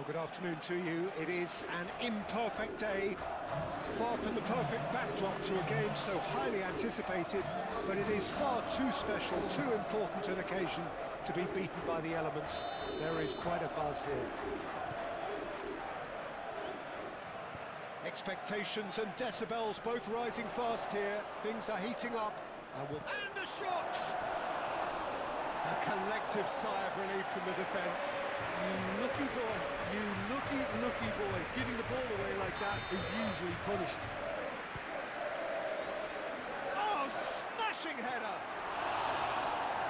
Well, good afternoon to you. It is an imperfect day, far from the perfect backdrop to a game so highly anticipated, but it is far too special, too important an occasion to be beaten by the elements. There is quite a buzz here. Expectations and decibels both rising fast here. Things are heating up. And the shot! A collective sigh of relief from the defence. You lucky boy, you lucky boy. Giving the ball away like that is usually punished. Oh, smashing header!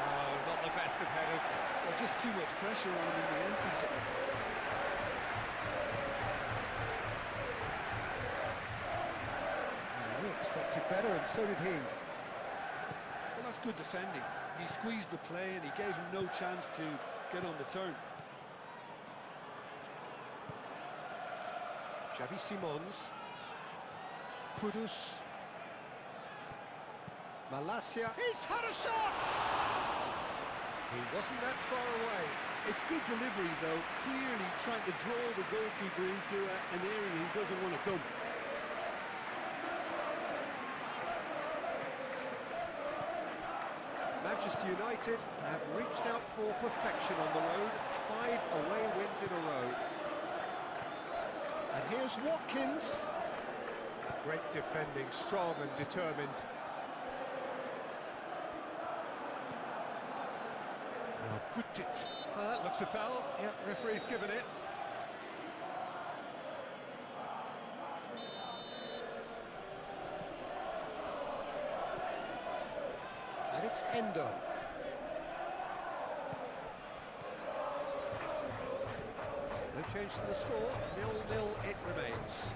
Oh, not the best of headers. Well, just too much pressure on him in the empty zone. He expected better, and so did he. Well, that's good defending. He squeezed the play and he gave him no chance to get on the turn. Xavi Simons. Kudus. Malacia. He's had a shot! He wasn't that far away. It's good delivery, though. Clearly trying to draw the goalkeeper into an area he doesn't want to come. Manchester United have reached out for perfection on the road. 5 away wins in a row. And here's Watkins. Great defending, strong and determined. Put it. That looks a foul. Yeah, referee's given it. And it's Endo. No change to the score, 0-0 it remains.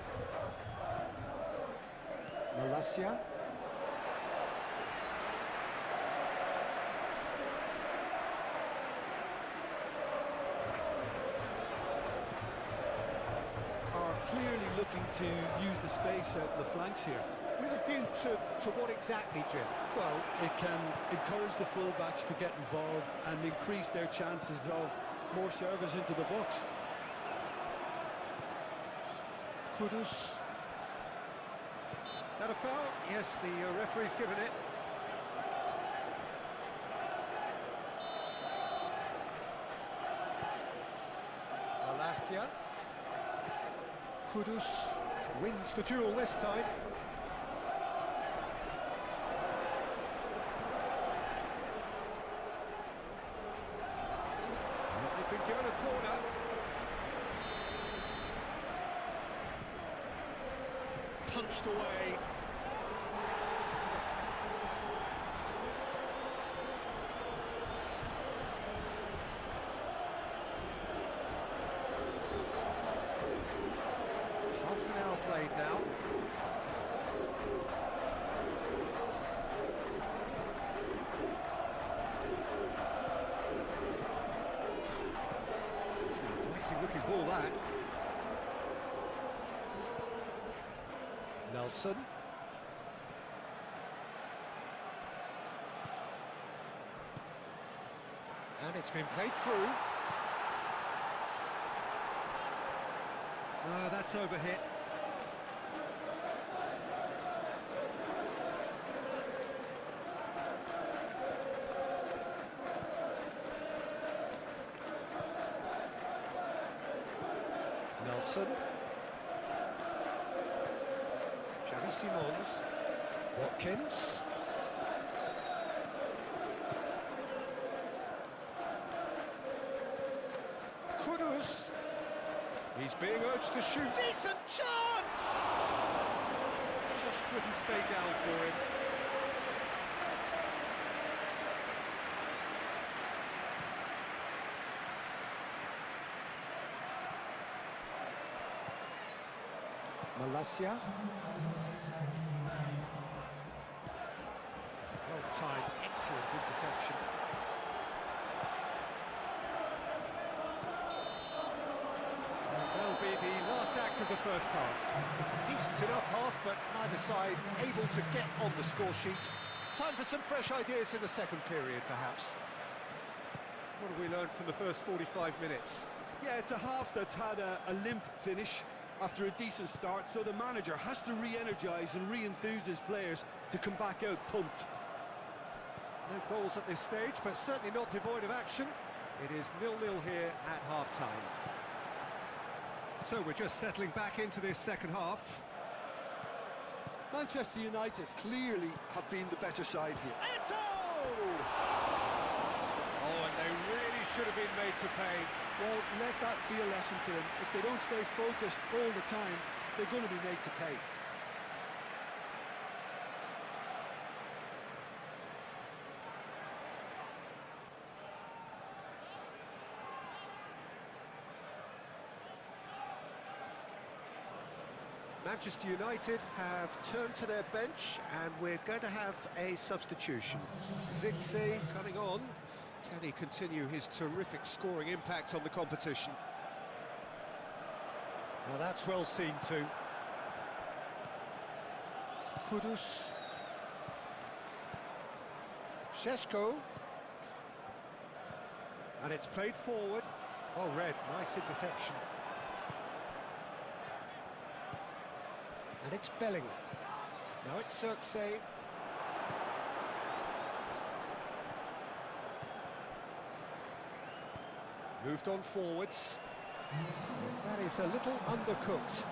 Malacia. Are clearly looking to use the space out in the flanks here. With a view to what exactly, Jim? Well, it can encourage the full-backs to get involved and increase their chances of more service into the box. Kudus. That a foul? Yes, the referee's given it. Malacia. Kudus wins the duel this time. They've been given a corner. Punched away. Half an hour played now. It's an exciting looking ball, that. Nelson. And it's been played through. That's overhit. Nelson. Xavi Simons. Watkins. Kudus. He's being urged to shoot. Decent chance! Just couldn't stay down for him. Malacia. Well-timed, excellent interception. And that'll be the last act of the first half. Decent enough half, but neither side able to get on the score sheet. Time for some fresh ideas in the second period, perhaps. What have we learned from the first 45 minutes? Yeah, it's a half that's had a limp finish after a decent start, so the manager has to re-energise and re-enthuse his players to come back out pumped. No goals at this stage, but certainly not devoid of action. It is 0-0 here at half-time. So we're just settling back into this second half. Manchester United clearly have been the better side here. Eto! Oh, and they really should have been made to pay. Well, let that be a lesson to them. If they don't stay focused all the time, they're going to be made to pay. Manchester United have turned to their bench, and we're going to have a substitution. Zirkzee coming on. Can he continue his terrific scoring impact on the competition? Now that's well seen too. Kudus. Šeško. And it's played forward. Oh, Red, nice interception. And it's Bellingham. Now it's Zirkzee. Moved on forwards. That is a little undercooked.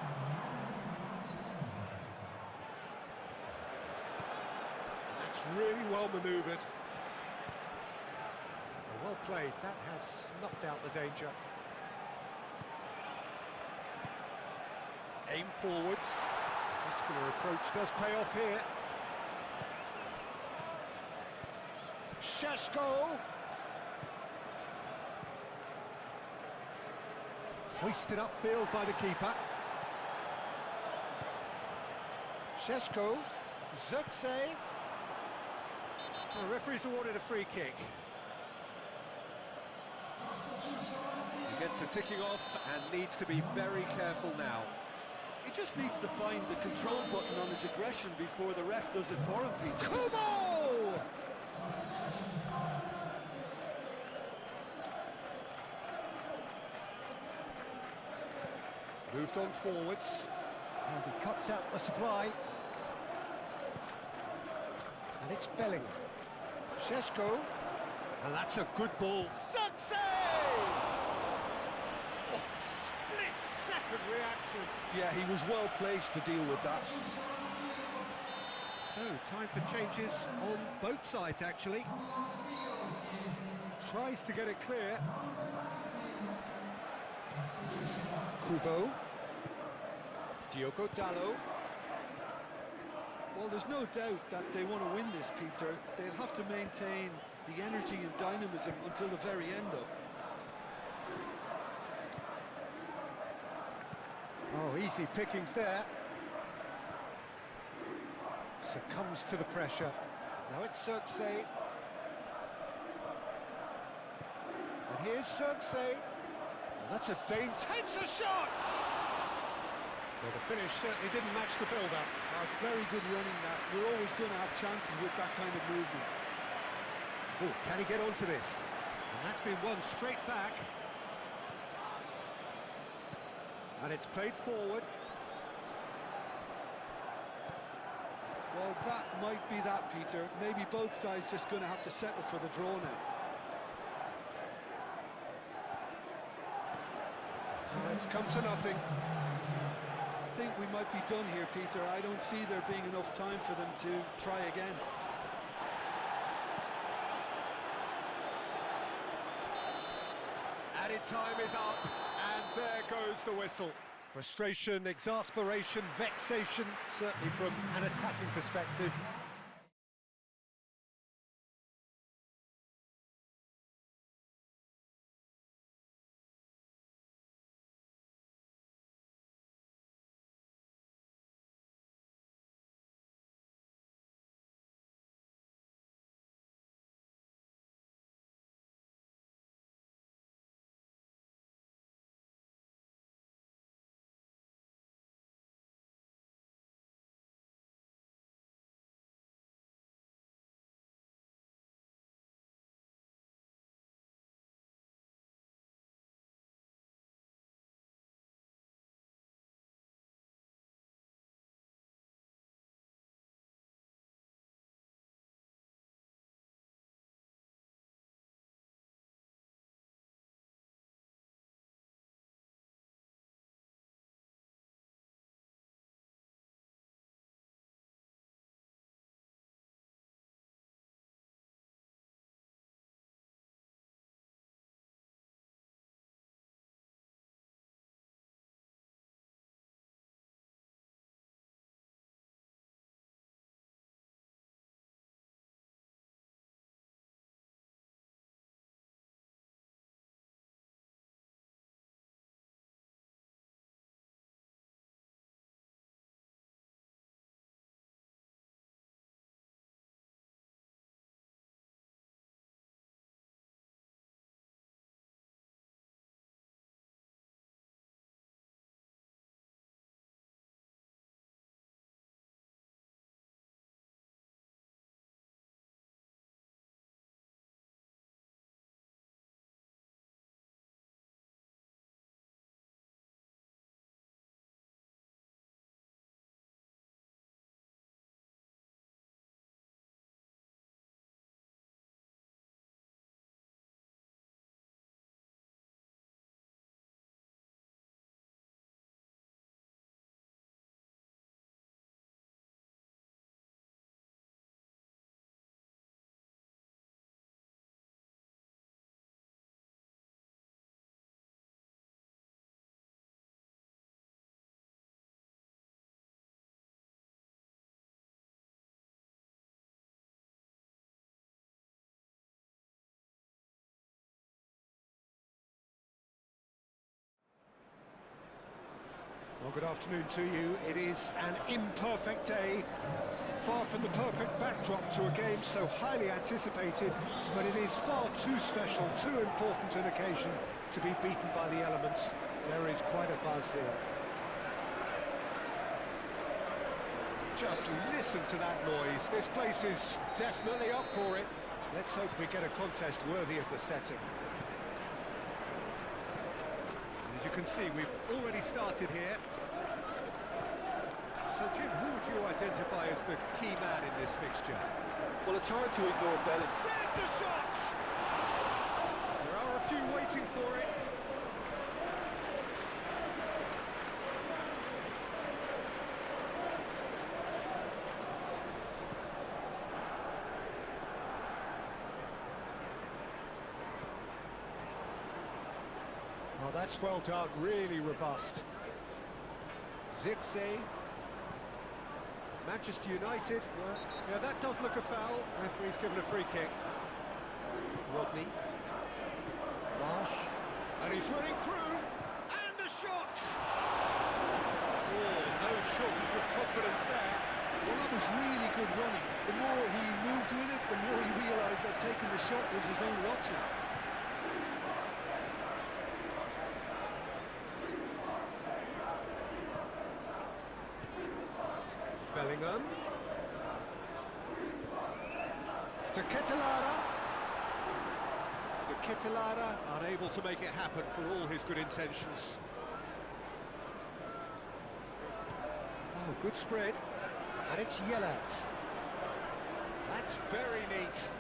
That's really well manoeuvred. Well played. That has snuffed out the danger. Aim forwards. Muscular approach does pay off here. Šeško. Hoisted upfield by the keeper. Šeško. Zirkzee. The referee's awarded a free kick. He gets a ticking off and needs to be very careful now. He just needs to find the control button on his aggression before the ref does it for him, Peter. Kubo! Moved on forwards. And he cuts out the supply. And it's Bellingham. Šeško. And that's a good ball. Zirkzee! Oh, split-second reaction. Yeah, he was well placed to deal with that. So, time for changes on both sides, actually. Tries to get it clear. Kubo. Diogo Dalot. Well, there's no doubt that they want to win this, Peter. They'll have to maintain the energy and dynamism until the very end, though. Oh, easy pickings there. Succumbs to the pressure. Now it's Zirkzee. And here's Zirkzee. And that's a takes a shot! Well, the finish certainly didn't match the build-up. Oh, it's very good running, that. You're always going to have chances with that kind of movement. Oh, can he get onto this? And that's been won straight back. And it's played forward. Well, that might be that, Peter. Maybe both sides just going to have to settle for the draw now. And it's come to nothing. I think we might be done here, Peter. I don't see there being enough time for them to try again. Added time is up, and there goes the whistle. Frustration, exasperation, vexation, certainly from an attacking perspective. good afternoon to you. It is an imperfect day, far from the perfect backdrop to a game so highly anticipated, but it is far too special, too important an occasion to be beaten by the elements. There is quite a buzz here. Just listen to that noise. This place is definitely up for it. Let's hope we get a contest worthy of the setting. As you can see, we've already started here. So, Jim, who would you identify as the key man in this fixture? Well, it's hard to ignore Belling. There's the shot! There are a few waiting for it. Oh, that's well done, really robust. Zirkzee. Manchester United. Yeah, that does look a foul. Referee's given a free kick. Rodney. Marsh. And he's running through. And a shot! Oh, no shortage of confidence there. Well, that was really good running. The more he moved with it, the more he realised that taking the shot was his only option. Bellingham. De Ketelaere unable to make it happen for all his good intentions. Oh, good spread. And it's Yelat. That's very neat.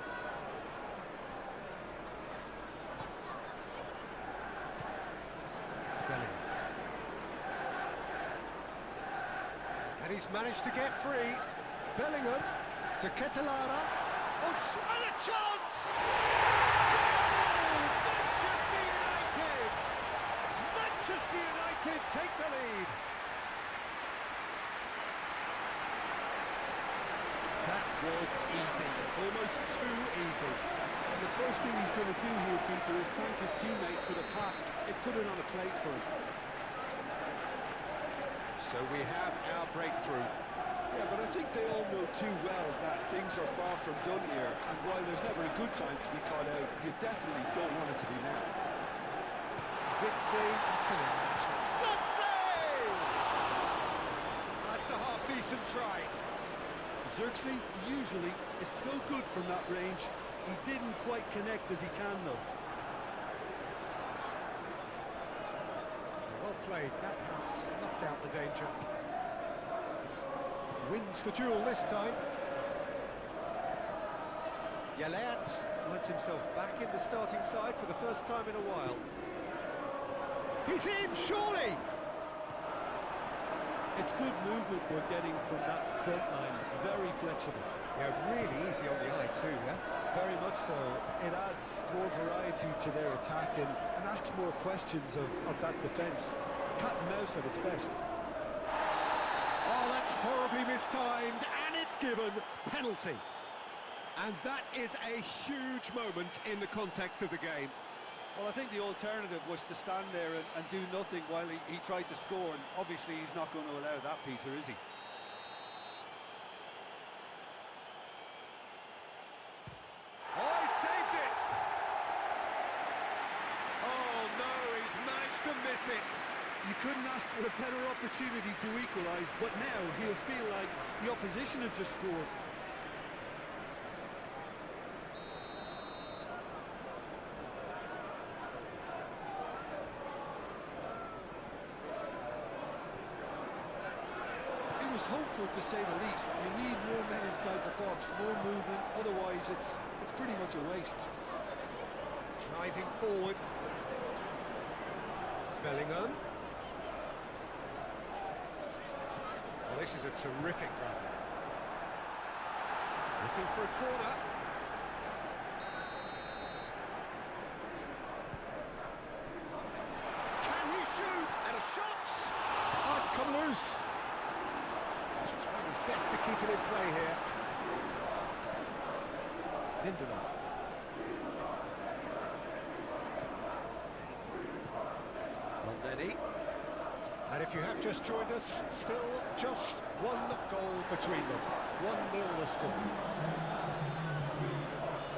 Bellingham. And he's managed to get free. Bellingham to Ketelaere. Oh, and a chance! Goal! Manchester United! Manchester United take the lead. That was easy, almost too easy. And the first thing he's going to do here, Peter, is thank his teammate for the pass. It put it on a plate for him. So we have our breakthrough. Yeah, but I think they all know too well that things are far from done here, and while there's never a good time to be caught out, you definitely don't want it to be now. Zirkzee, that's an immature. Zirkzee! That's a half-decent try. Zirkzee usually is so good from that range. He didn't quite connect as he can, though. Well played, that has snuffed out the danger. Wins the duel this time. Yelat finds himself back in the starting side for the first time in a while. He's in, surely! It's good movement we're getting from that front line, very flexible. Yeah, really easy on the eye too, yeah? Very much so. It adds more variety to their attack and asks more questions of that defence. Cat and mouse at its best. Oh, that's horribly mistimed, and it's given penalty. And that is a huge moment in the context of the game. Well, I think the alternative was to stand there and do nothing while he tried to score, and obviously he's not going to allow that, Peter, is he? Oh, he saved it! Oh, no, he's managed to miss it. You couldn't ask for a better opportunity to equalise, but now he'll feel like the opposition have just scored. It was hopeful, to say the least. You need more men inside the box, more movement, otherwise it's pretty much a waste. Driving forward. Bellingham. Well, this is a terrific run. Looking for a corner. Can he shoot? And a shot! Oh, it's come loose. He's trying his best to keep it in play here. Lindelof. And if you have just joined us, still just one goal between them. 1-0 the score.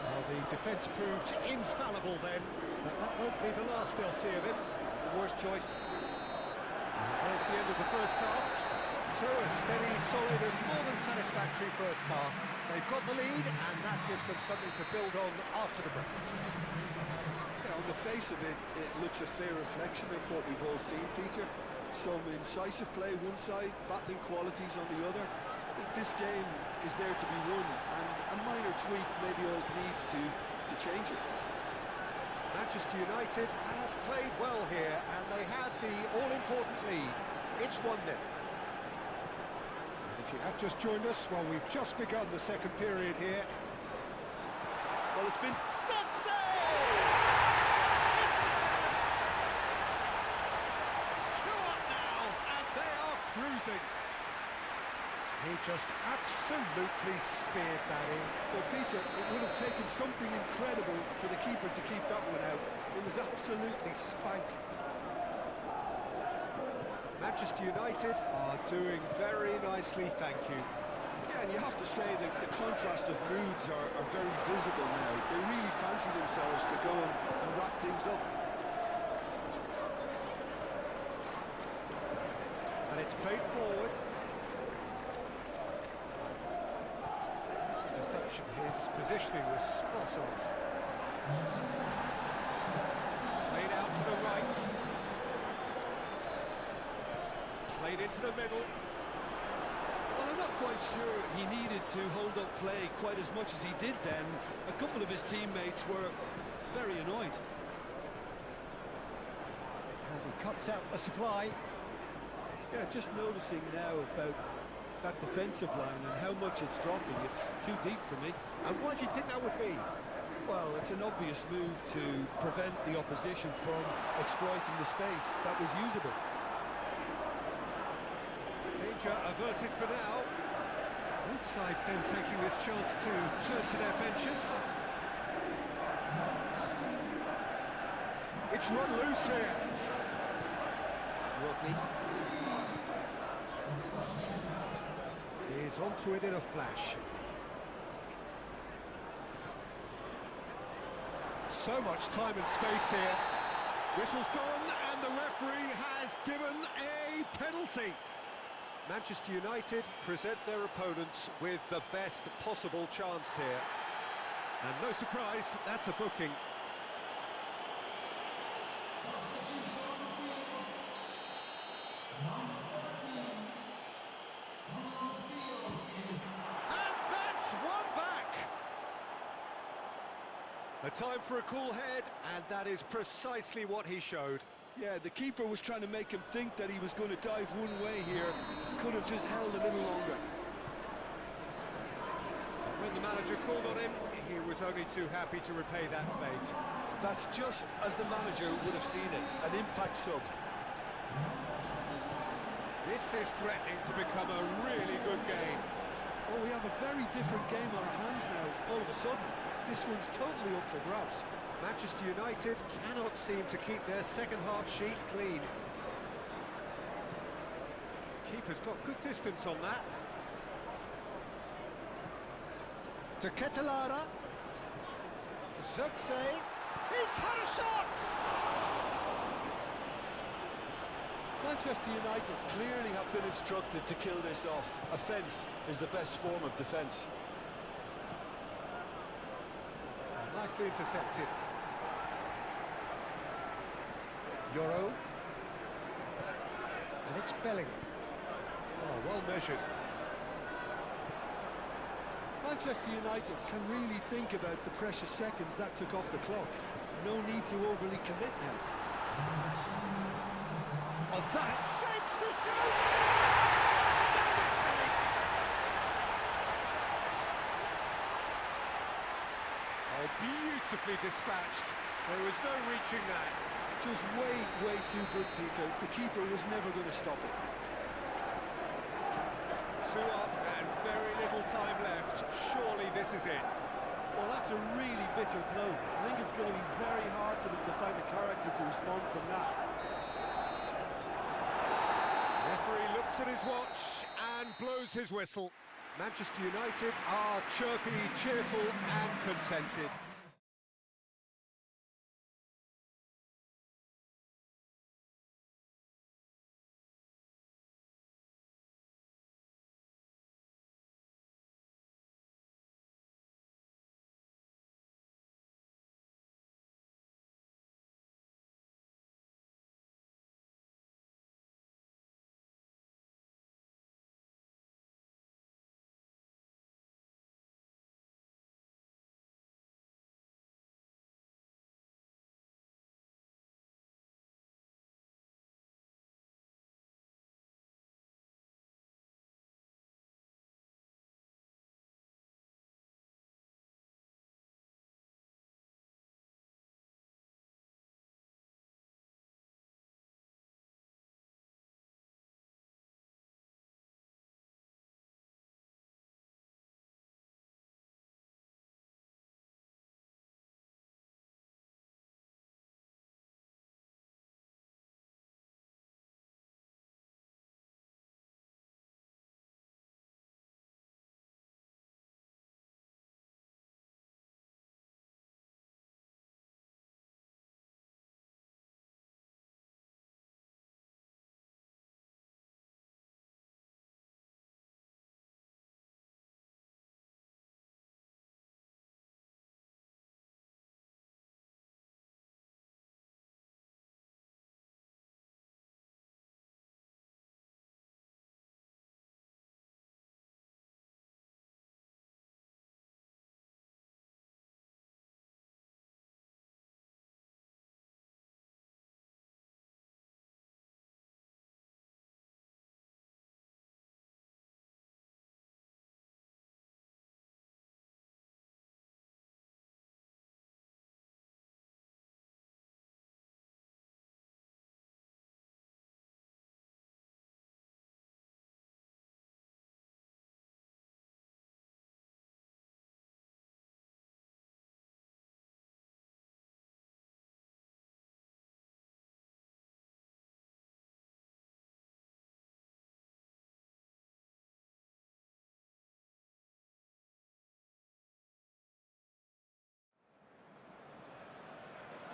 Well, the defence proved infallible then, but that won't be the last they'll see of him. The worst choice. There's the end of the first half. So a steady, solid and more than satisfactory first half. They've got the lead and that gives them something to build on after the break. Yeah, on the face of it, it looks a fair reflection of what we've all seen, Peter. Some incisive play one side, battling qualities on the other. I think this game is there to be won, and a minor tweak maybe all it needs to change it. Manchester United have played well here, and they have the all-important lead. It's 1-0. And if you have just joined us, well, we've just begun the second period here. Well, it's been... Cruising. He just absolutely speared that in. Well, Peter, it would have taken something incredible for the keeper to keep that one out. It was absolutely spanked. Manchester United are doing very nicely, thank you. Yeah, and you have to say that the contrast of moods are very visible now. They really fancy themselves to go and wrap things up. And it's played forward. His interception, his positioning was spot on. Played out to the right. Played into the middle. Well, I'm not quite sure he needed to hold up play quite as much as he did then. A couple of his teammates were very annoyed. And he cuts out the supply. Yeah, just noticing now about that defensive line and how much it's dropping. It's too deep for me. And why do you think that would be? Well, it's an obvious move to prevent the opposition from exploiting the space that was usable. Danger averted for now. Both sides then taking this chance to turn to their benches. It's run loose here. Rodney is onto it in a flash. So much time and space here. Whistle's gone and the referee has given a penalty. Manchester United present their opponents with the best possible chance here. And no surprise, that's a booking. A time for a cool head, and that is precisely what he showed. Yeah, the keeper was trying to make him think that he was going to dive one way here. Could have just held a little longer. When the manager called on him, he was only too happy to repay that fate. That's just as the manager would have seen it, an impact sub. This is threatening to become a really good game. Oh, we have a very different game on our hands now, all of a sudden. This one's totally up for grabs. Manchester United cannot seem to keep their second half sheet clean. Keeper's got good distance on that. To Ketelara. Zirkzee. He's had a shot! Manchester United clearly have been instructed to kill this off. Offence is the best form of defence. Nicely intercepted. Euro. And it's Bellingham. Oh, well measured. Manchester United can really think about the precious seconds that took off the clock. No need to overly commit now. Oh, that shapes to shoot! No mistake! Oh, beautifully dispatched. There was no reaching that. Just way too good, Peter. The keeper was never going to stop it. 2 up and very little time left. Surely this is it. Well, that's a really bitter blow. I think it's going to be very hard for them to find the character to respond from that. Referee looks at his watch and blows his whistle. Manchester United are chirpy, cheerful and contented.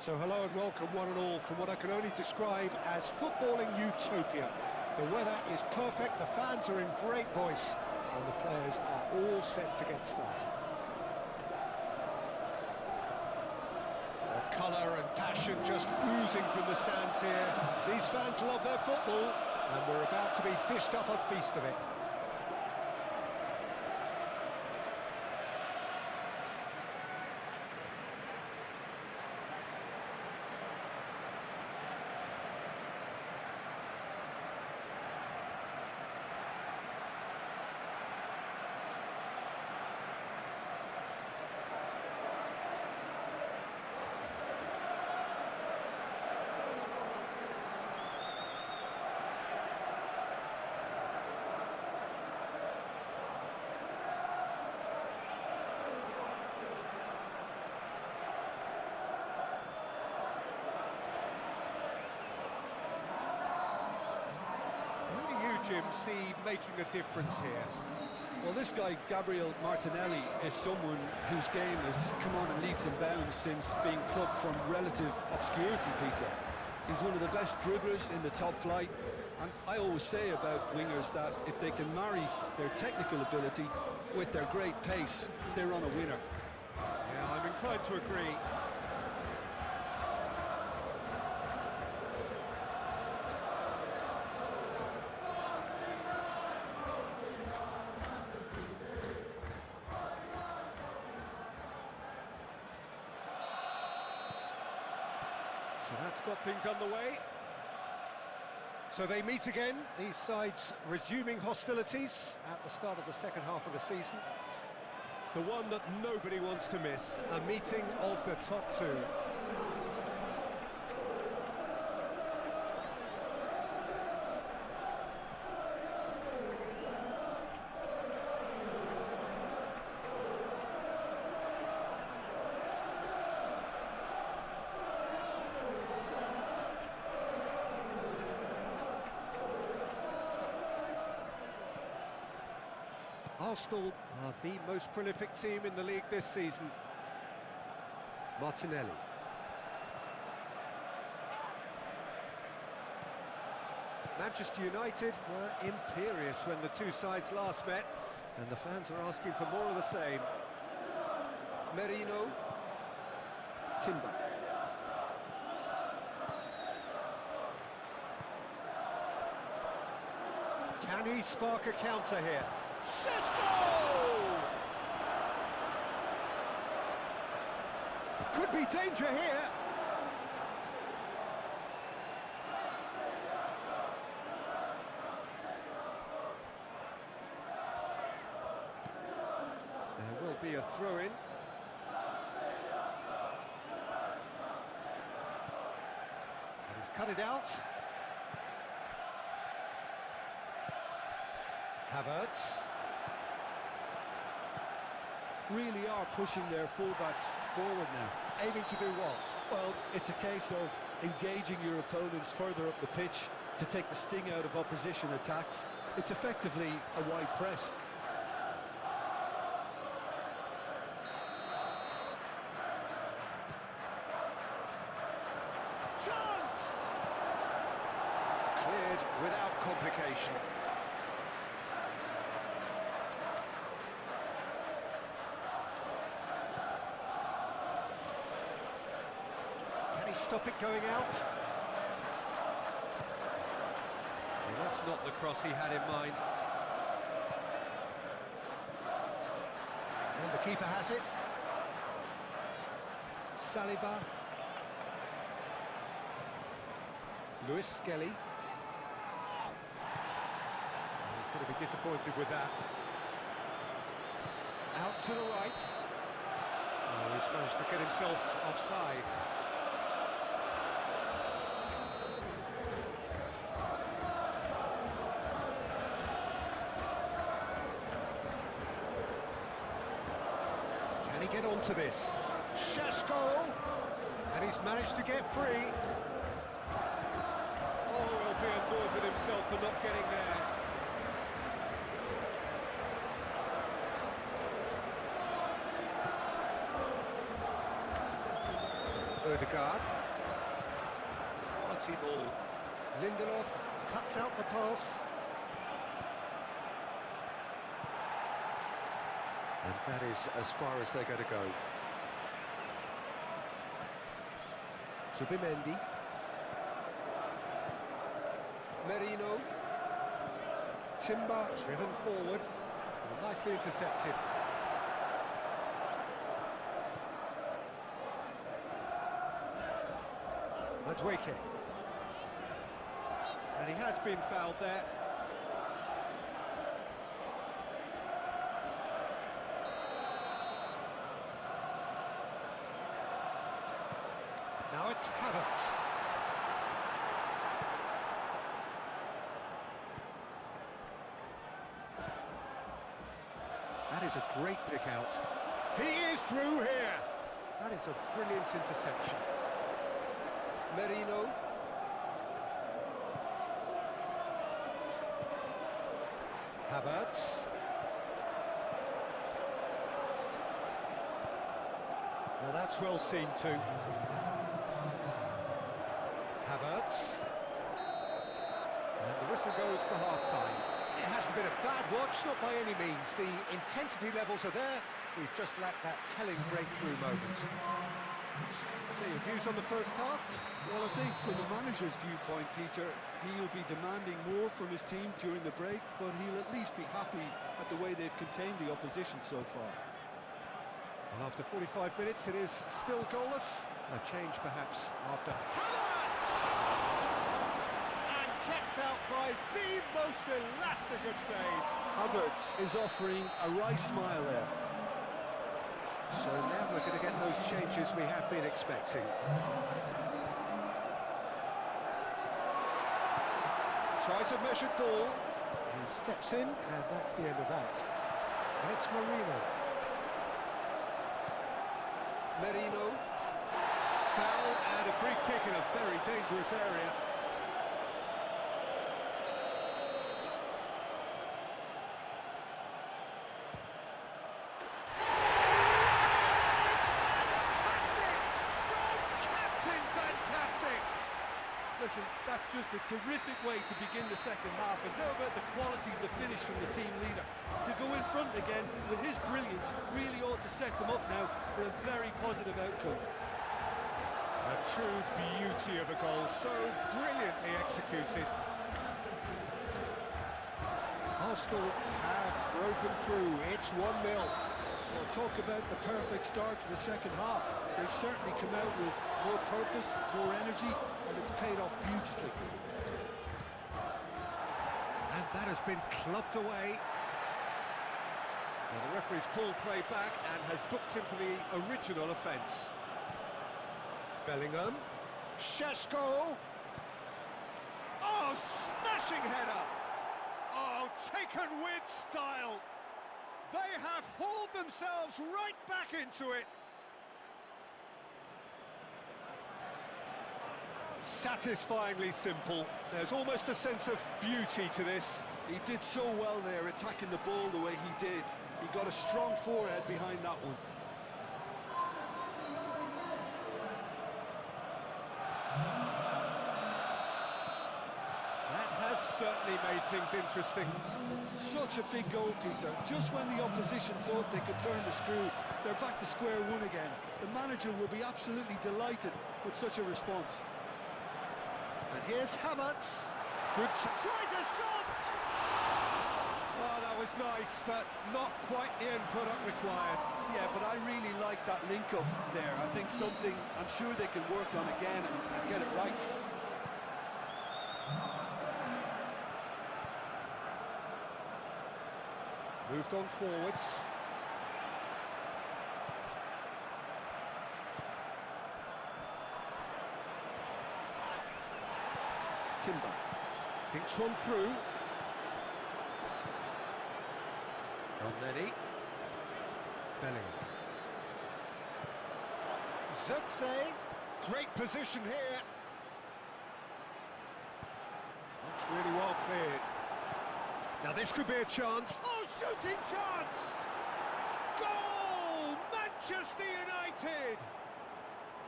So hello and welcome one and all from what I can only describe as footballing utopia. The weather is perfect, the fans are in great voice, and the players are all set to get started. Colour and passion just oozing from the stands here. These fans love their football, and we're about to be dished up a feast of it. Jim, see making a difference here? Well, this guy, Gabriel Martinelli, is someone whose game has come on in leaps and bounds since being plucked from relative obscurity, Peter. He's one of the best dribblers in the top flight, and I always say about wingers that if they can marry their technical ability with their great pace, they're on a winner. Yeah, I'm inclined to agree. So that's got things underway. So they meet again, these sides resuming hostilities at the start of the second half of the season. The one that nobody wants to miss, a meeting of the top two. Arsenal are the most prolific team in the league this season. Martinelli. Manchester United were imperious when the two sides last met, and the fans are asking for more of the same. Merino. Timber. Can he spark a counter here? Sesko! Could be danger here. There will be a throw-in. And he's cut it out. Havertz. Really are pushing their fullbacks forward now. Aiming to do what? Well, it's a case of engaging your opponents further up the pitch to take the sting out of opposition attacks. It's effectively a wide press. Chance! Cleared without complication. Stop it going out. Well, that's not the cross he had in mind. And the keeper has it. Saliba. Lewis Skelly. He's going to be disappointed with that. Out to the right. Oh, he's managed to get himself offside. Get onto this. Sesko! And he's managed to get free. Oh, he'll be annoyed with himself for not getting there. Odegaard. Quality ball. Lindelof cuts out the pass. And that is as far as they're going to go. Subimendi. Merino. Timber driven forward. And nicely intercepted. Madueke. And he has been fouled there. Now it's Havertz. That is a great pick out. He is through here. That is a brilliant interception. Merino. Havertz. Well, that's well seen too. Havertz. And the whistle goes for half-time. It hasn't been a bad watch, not by any means. The intensity levels are there. We've just lacked that telling breakthrough moment. So your views on the first half? Well, I think from the manager's viewpoint, Peter, he'll be demanding more from his team during the break, but he'll at least be happy at the way they've contained the opposition so far. Well, after 45 minutes, it is still goalless. A change, perhaps, after Havertz! And kept out by the most elastic of saves. Havertz is offering a wry smile there. So now we're going to get those changes we have been expecting. Tries a measured ball. He steps in, and that's the end of that. And it's Marino. Merino. Foul and a free kick in a very dangerous area. Listen, that's just a terrific way to begin the second half, and how about the quality of the finish from the team leader? To go in front again with his brilliance really ought to set them up now for a very positive outcome. A true beauty of a goal, so brilliantly executed. Arsenal have broken through, it's 1-0. Well, talk about the perfect start to the second half. They've certainly come out with more purpose, more energy, and it's paid off beautifully. And that has been clubbed away. Well, the referee's pulled play back and has booked him for the original offence. Bellingham. Šeško. Oh, smashing header! Oh, taken with style. They have hauled themselves right back into it. Satisfyingly simple. There's almost a sense of beauty to this. He did so well there, attacking the ball the way he did. He got a strong forehead behind that one. That has certainly made things interesting. Such a big goal, Peter. Just when the opposition thought they could turn the screw, they're back to square one again. The manager will be absolutely delighted with such a response. And here's Havertz. Good tries a shot! Oh, that was nice, but not quite the end product required. Yeah, but I really like that link-up there. I think something I'm sure they can work on again and get it right. Moved on forwards. Timber. Dinks one through. Elneny. Bellingham. Zirkzee. Great position here. That's really well cleared. Now this could be a chance. Oh, shooting chance! Goal! Manchester United!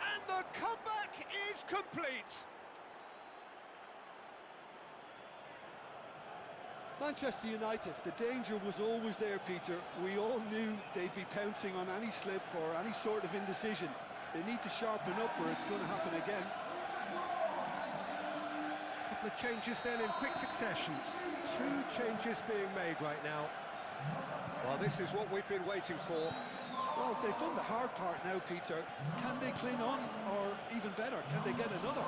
And the comeback is complete. Manchester United, the danger was always there, Peter. We all knew they'd be pouncing on any slip or any sort of indecision. They need to sharpen up or it's going to happen again. A couple of changes then in quick succession. 2 changes being made right now. Well, this is what we've been waiting for. Well, they've done the hard part now, Peter. Can they cling on, or even better, can they get another?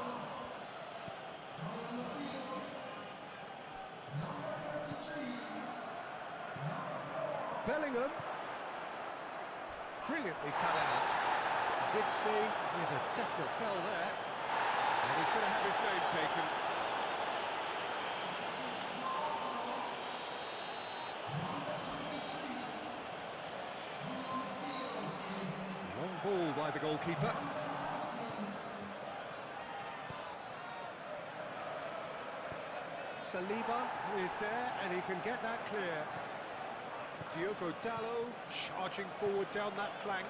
Bellingham. Brilliantly cut in it. Zirkzee with a definite foul there. And he's going to have his name taken. Long ball by the goalkeeper. Saliba is there and he can get that clear. Diogo Dalot charging forward down that flank.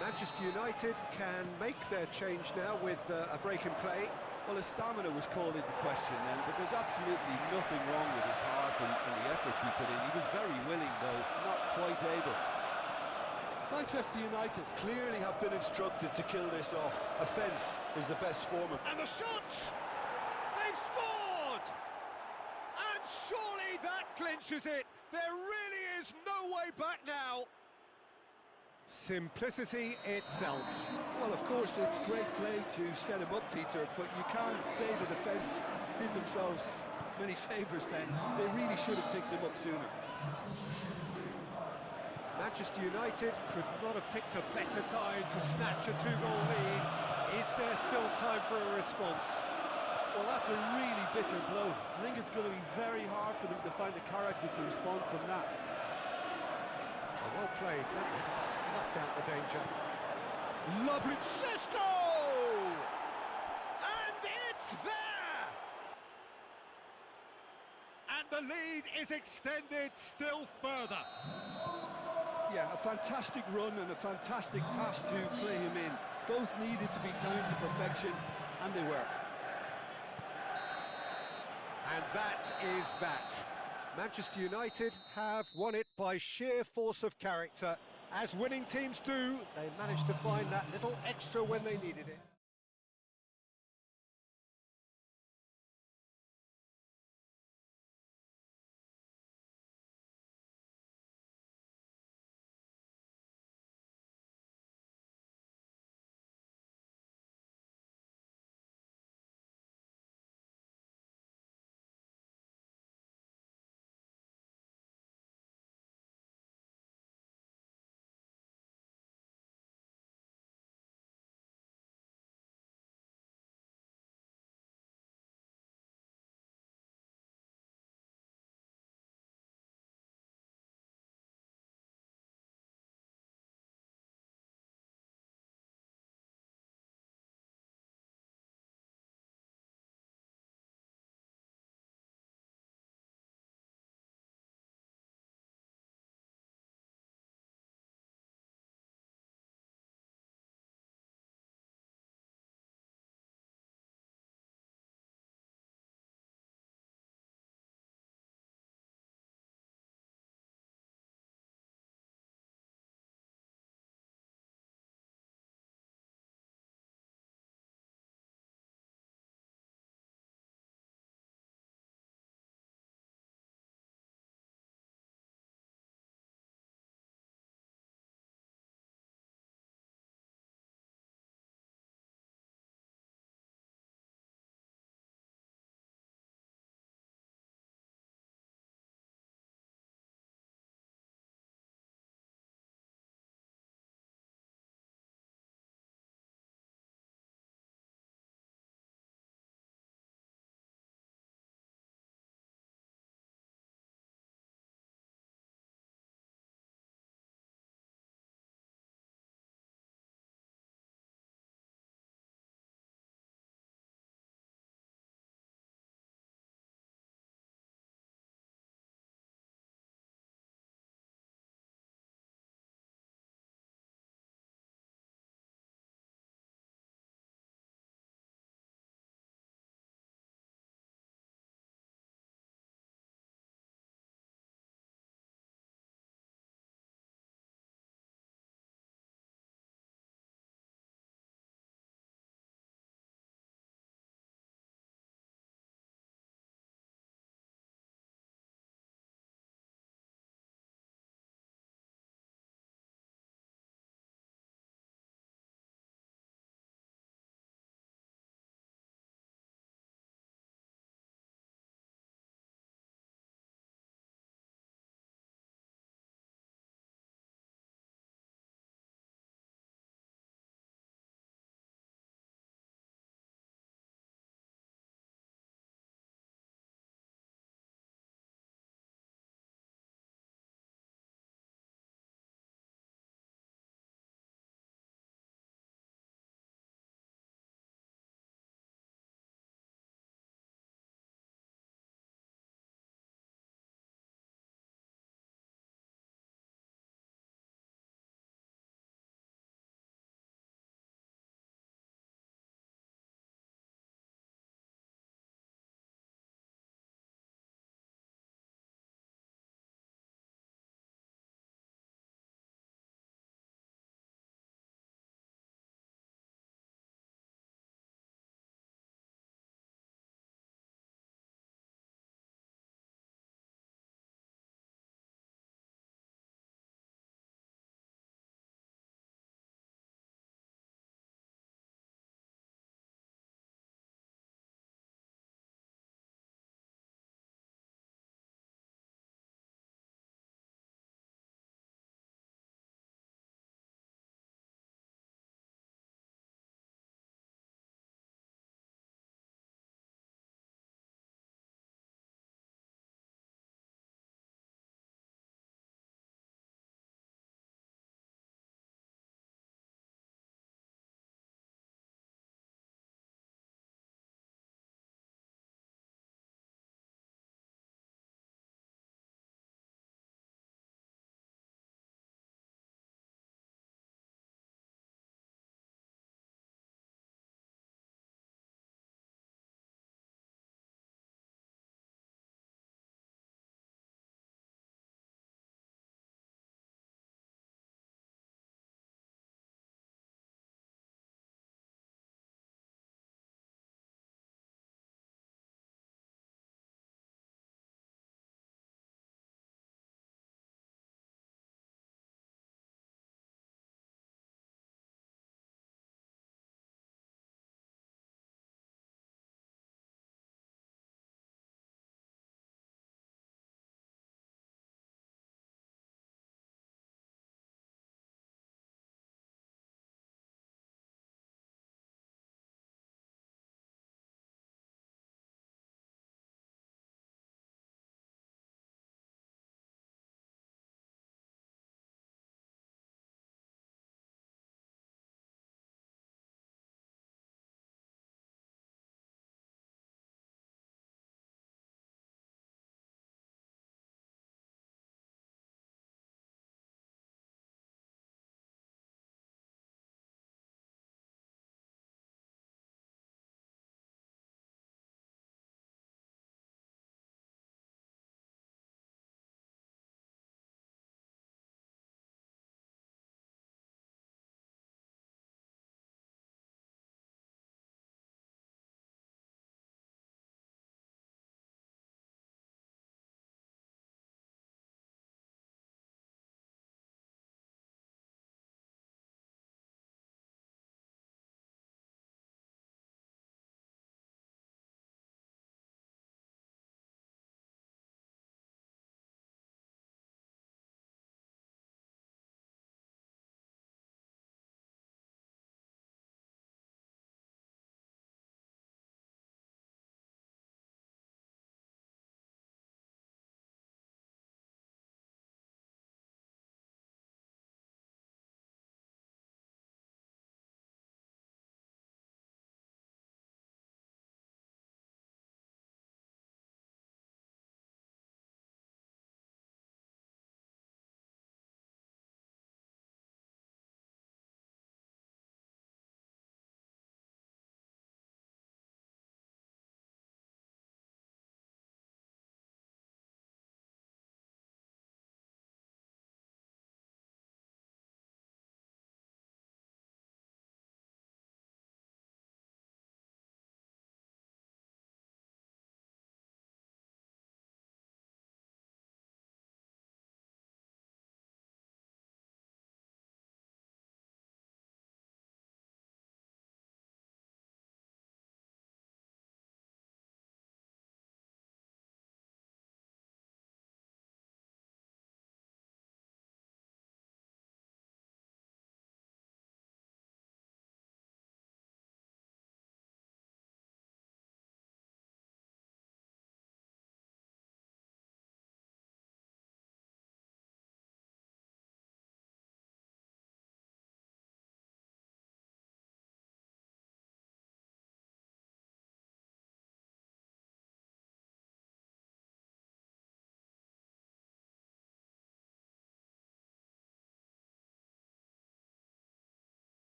Manchester United can make their change now with a break in play. Well, his stamina was called into question then, but there's absolutely nothing wrong with his heart and the efforts he put in. He was very willing, though, not quite able. Manchester United clearly have been instructed to kill this off. Offence is the best form of... And the shot! They've scored! And surely that clinches it. There really is no way back now. Simplicity itself. Well, of course, it's great play to set him up, Peter, but you can't say the defence did themselves many favours then. They really should have picked him up sooner. Manchester United could not have picked a better time to snatch a 2-goal lead. Is there still time for a response? Well, that's a really bitter blow. I think it's going to be very hard for them to find the character to respond from that. Well played, that snuffed out the danger. Lovely Šeško! And it's there! And the lead is extended still further. Yeah, a fantastic run and a fantastic pass to play him in. Both needed to be timed to perfection, and they were. And that is that. Manchester United have won it by sheer force of character. As winning teams do, they managed to find that little extra when they needed it.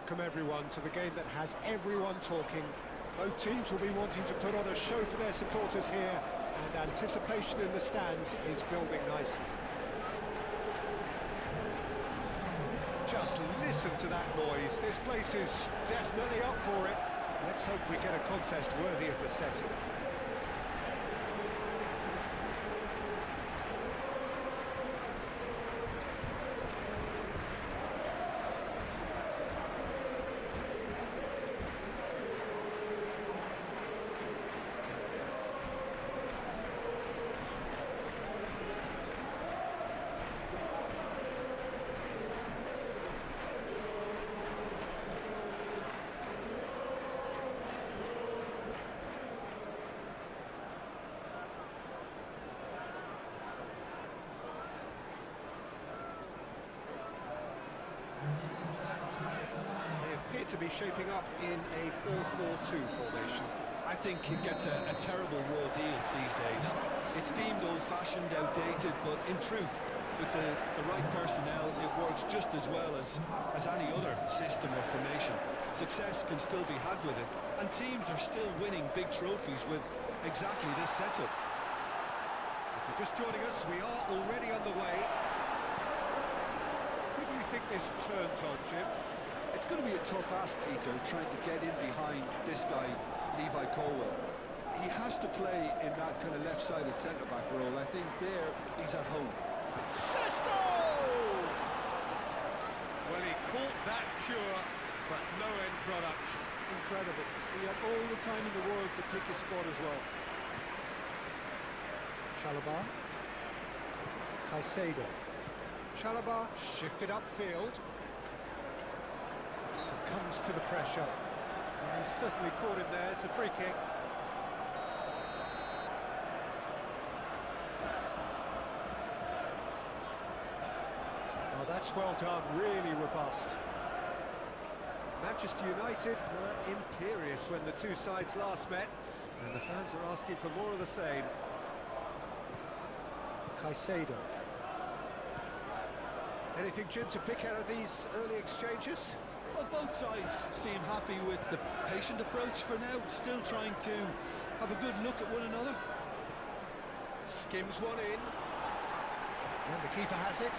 welcome everyone to the game that has everyone talking. Both teams will be wanting to put on a show for their supporters here, and anticipation in the stands is building nicely. Just listen to that noise. This place is definitely up for it. Let's hope we get a contest worthy of the setting. To be shaping up in a 4-4-2 formation. I think it gets a terrible raw deal these days. It's deemed old-fashioned, outdated, but in truth, with the right personnel, it works just as well as any other system or formation. Success can still be had with it, and teams are still winning big trophies with exactly this setup. If you're just joining us, we are already underway. Who do you think this turns on, Jim? It's going to be a tough ask, Peter, trying to get in behind this guy, Levi Colwell. He has to play in that kind of left-sided centre-back role. I think there he's at home. Sesto! Well, he caught that cure, but no end product. Incredible. He had all the time in the world to pick his spot as well. Chalobah. Caicedo. Chalobah shifted upfield. Succumbs to the pressure. And he's certainly caught him there. It's a free kick. Oh, that's well done. Really robust. Manchester United were imperious when the two sides last met, and the fans are asking for more of the same. Caicedo. Anything, Jim, to pick out of these early exchanges? Well, both sides seem happy with the patient approach for now, still trying to have a good look at one another. Skims one in. And the keeper has it.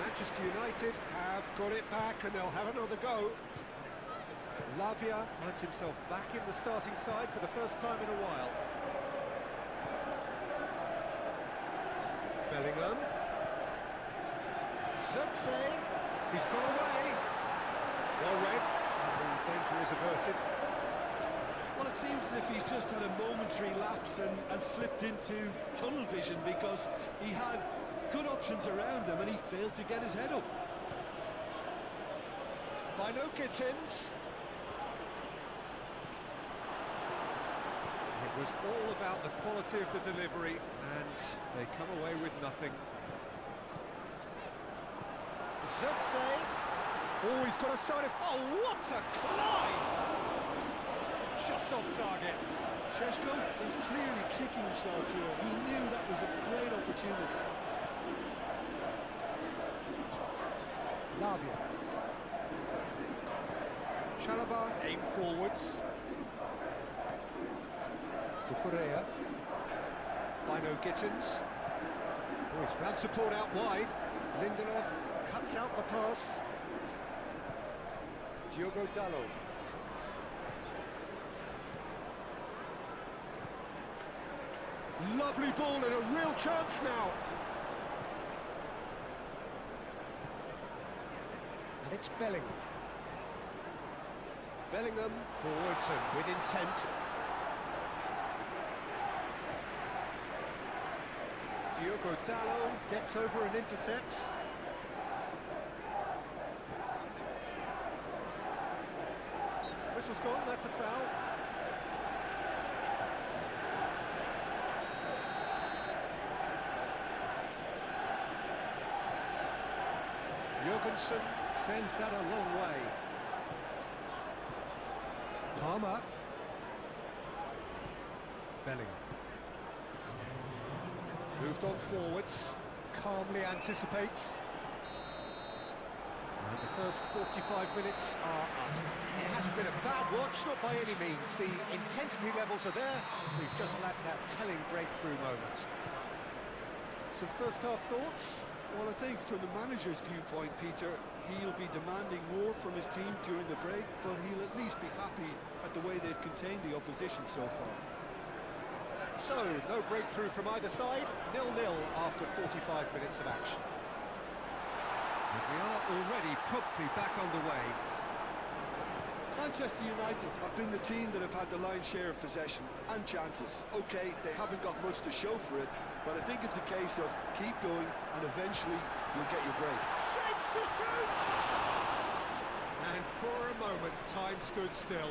Manchester United have got it back and they'll have another go. Lavia finds himself back in the starting side for the first time in a while. Bellingham. Zirkzee. He's got away. Well read. And the danger is averted. Well, it seems as if he's just had a momentary lapse and slipped into tunnel vision, because he had good options around him and he failed to get his head up. By no Gittins. It was all about the quality of the delivery, and they come away with nothing. Zirkzee. Oh, he's got a side of... Oh, what a climb! Just off target. Šeško is clearly kicking himself here. He knew that was a great opportunity. Lavia. Chalobah aim forwards. Cucurella. Bino Gittins. Oh, he's found support out wide. Lindelof cuts out the pass. Diogo Dalot. Lovely ball and a real chance now. And it's Bellingham. Bellingham forwards and with intent. Diogo Dalot gets over and intercepts. Whistle's gone, that's a foul. Jorgensen sends that a long way. Palmer. Bellingham. Moved on forwards, calmly anticipates. And the first 45 minutes are up. It hasn't been a bad watch, not by any means. The intensity levels are there. We've just lacked that telling breakthrough moment. Some first-half thoughts? Well, I think from the manager's viewpoint, Peter, he'll be demanding more from his team during the break, but he'll at least be happy at the way they've contained the opposition so far. So, no breakthrough from either side, 0-0 after 45 minutes of action. And we are already promptly back underway. Manchester United have been the team that have had the lion's share of possession and chances. OK, they haven't got much to show for it, but I think it's a case of keep going and eventually you'll get your break. Shapes to shoot! And for a moment, time stood still.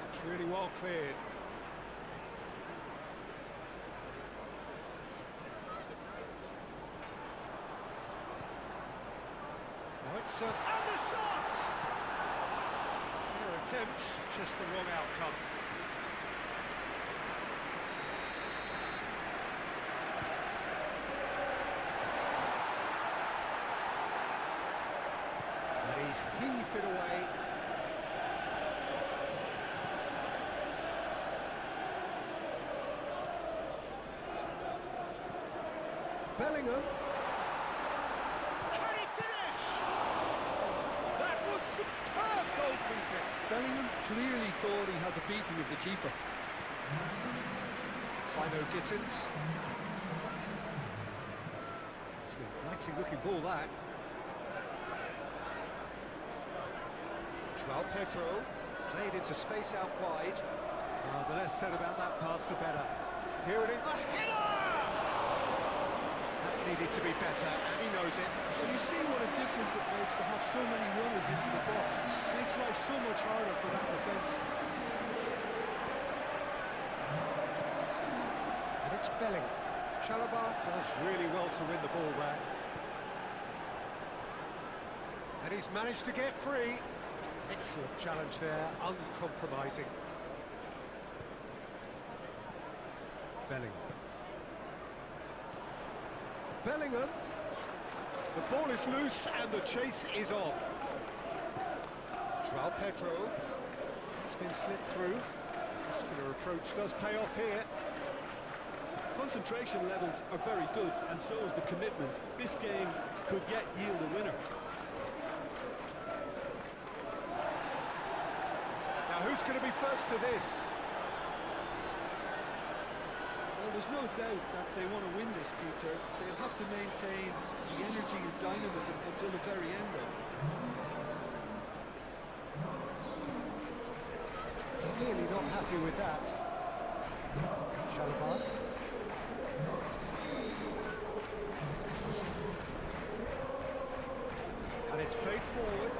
It's really well cleared. Now it's and the shot! Fair attempt, just the wrong outcome. And he's heaved it away. Bellingham. Can he finish? That was superb goalkeeping. Bellingham clearly thought he had the beating of the keeper. Fino Gittins. It's an inviting looking ball, that. João Pedro played into space out wide. The less said about that pass, the better. Here it is. A header! Needed to be better, and he knows it. And you see what a difference it makes to have so many runners into the box. It makes life so much harder for that defence. And it's Bellingham. Chalobah does really well to win the ball there. And he's managed to get free. Excellent challenge there, uncompromising. Bellingham. Bellingham, the ball is loose and the chase is on. João Pedro, it's been slipped through. Muscular approach does pay off here. Concentration levels are very good, and so is the commitment. This game could yet yield a winner. Now who's going to be first to this? Well, there's no doubt that they want to win this, Peter. They'll have to maintain the energy and dynamism until the very end, though. Clearly not happy with that. Chalobah. And it's played forward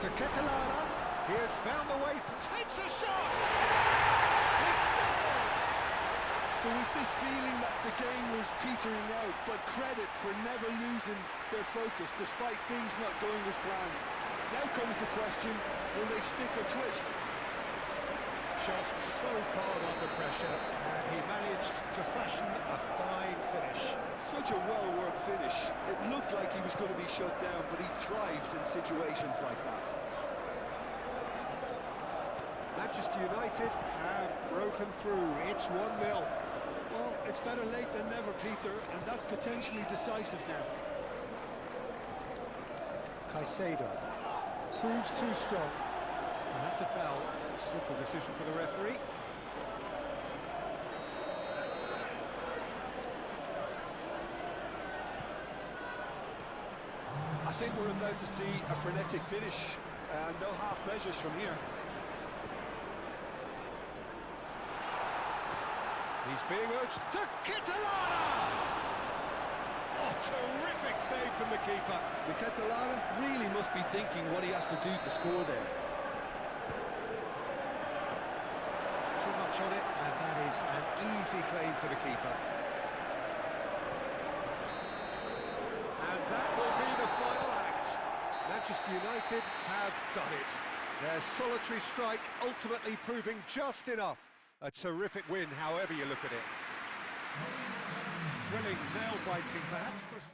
to Perjalan. He has found the way, takes a shot! He scored! There was this feeling that the game was petering out, but credit for never losing their focus despite things not going as planned. Now comes the question, will they stick or twist? Just so hard under pressure, and he managed to fashion a fine finish. Such a well-worked finish. It looked like he was going to be shut down, but he thrives in situations like that. Manchester United have broken through. It's 1-0. Well, it's better late than never, Peter, and that's potentially decisive now. Caicedo proves too strong. And that's a foul. Simple decision for the referee. I think we're about to see a frenetic finish, and no half measures from here. He's being urged to Perjalan! Oh, terrific save from the keeper. Perjalan really must be thinking what he has to do to score there. Too much on it, and that is an easy claim for the keeper. And that will be the final act. Manchester United have done it. Their solitary strike ultimately proving just enough. A terrific win, however you look at it. Thrilling, nail-biting, perhaps frustrating.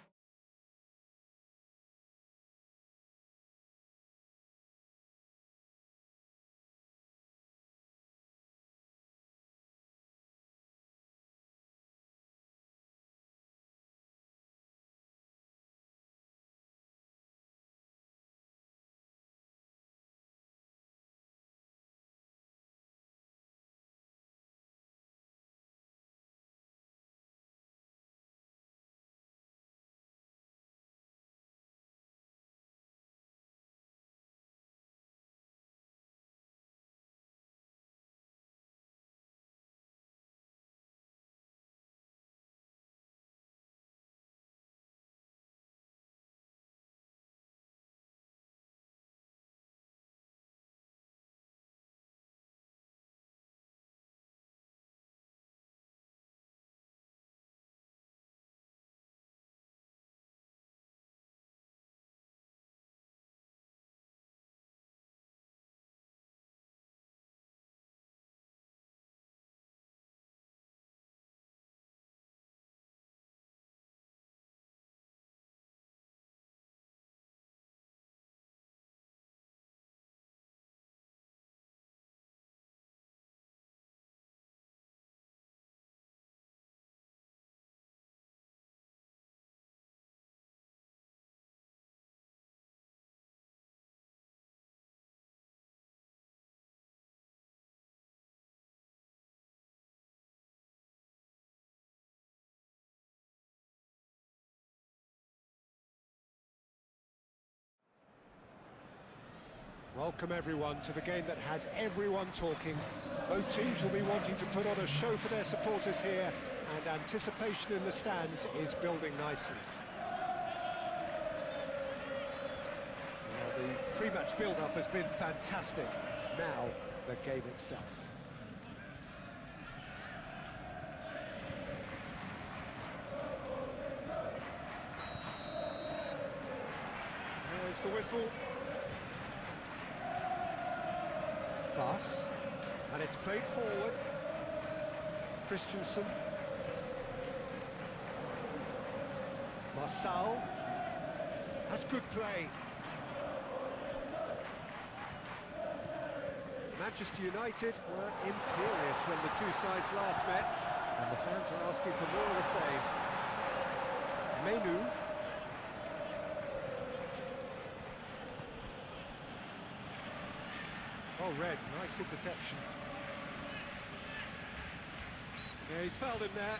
Welcome everyone to the game that has everyone talking. Both teams will be wanting to put on a show for their supporters here, and anticipation in the stands is building nicely. Well, the pre-match build-up has been fantastic. Now, the game itself. There's the whistle. Pass, and it's played forward. Christensen. Marçal. That's good play. Manchester United were imperious when the two sides last met, and the fans are asking for more of the same. Menu. Oh, Red, nice interception. Yeah, he's fouled him there.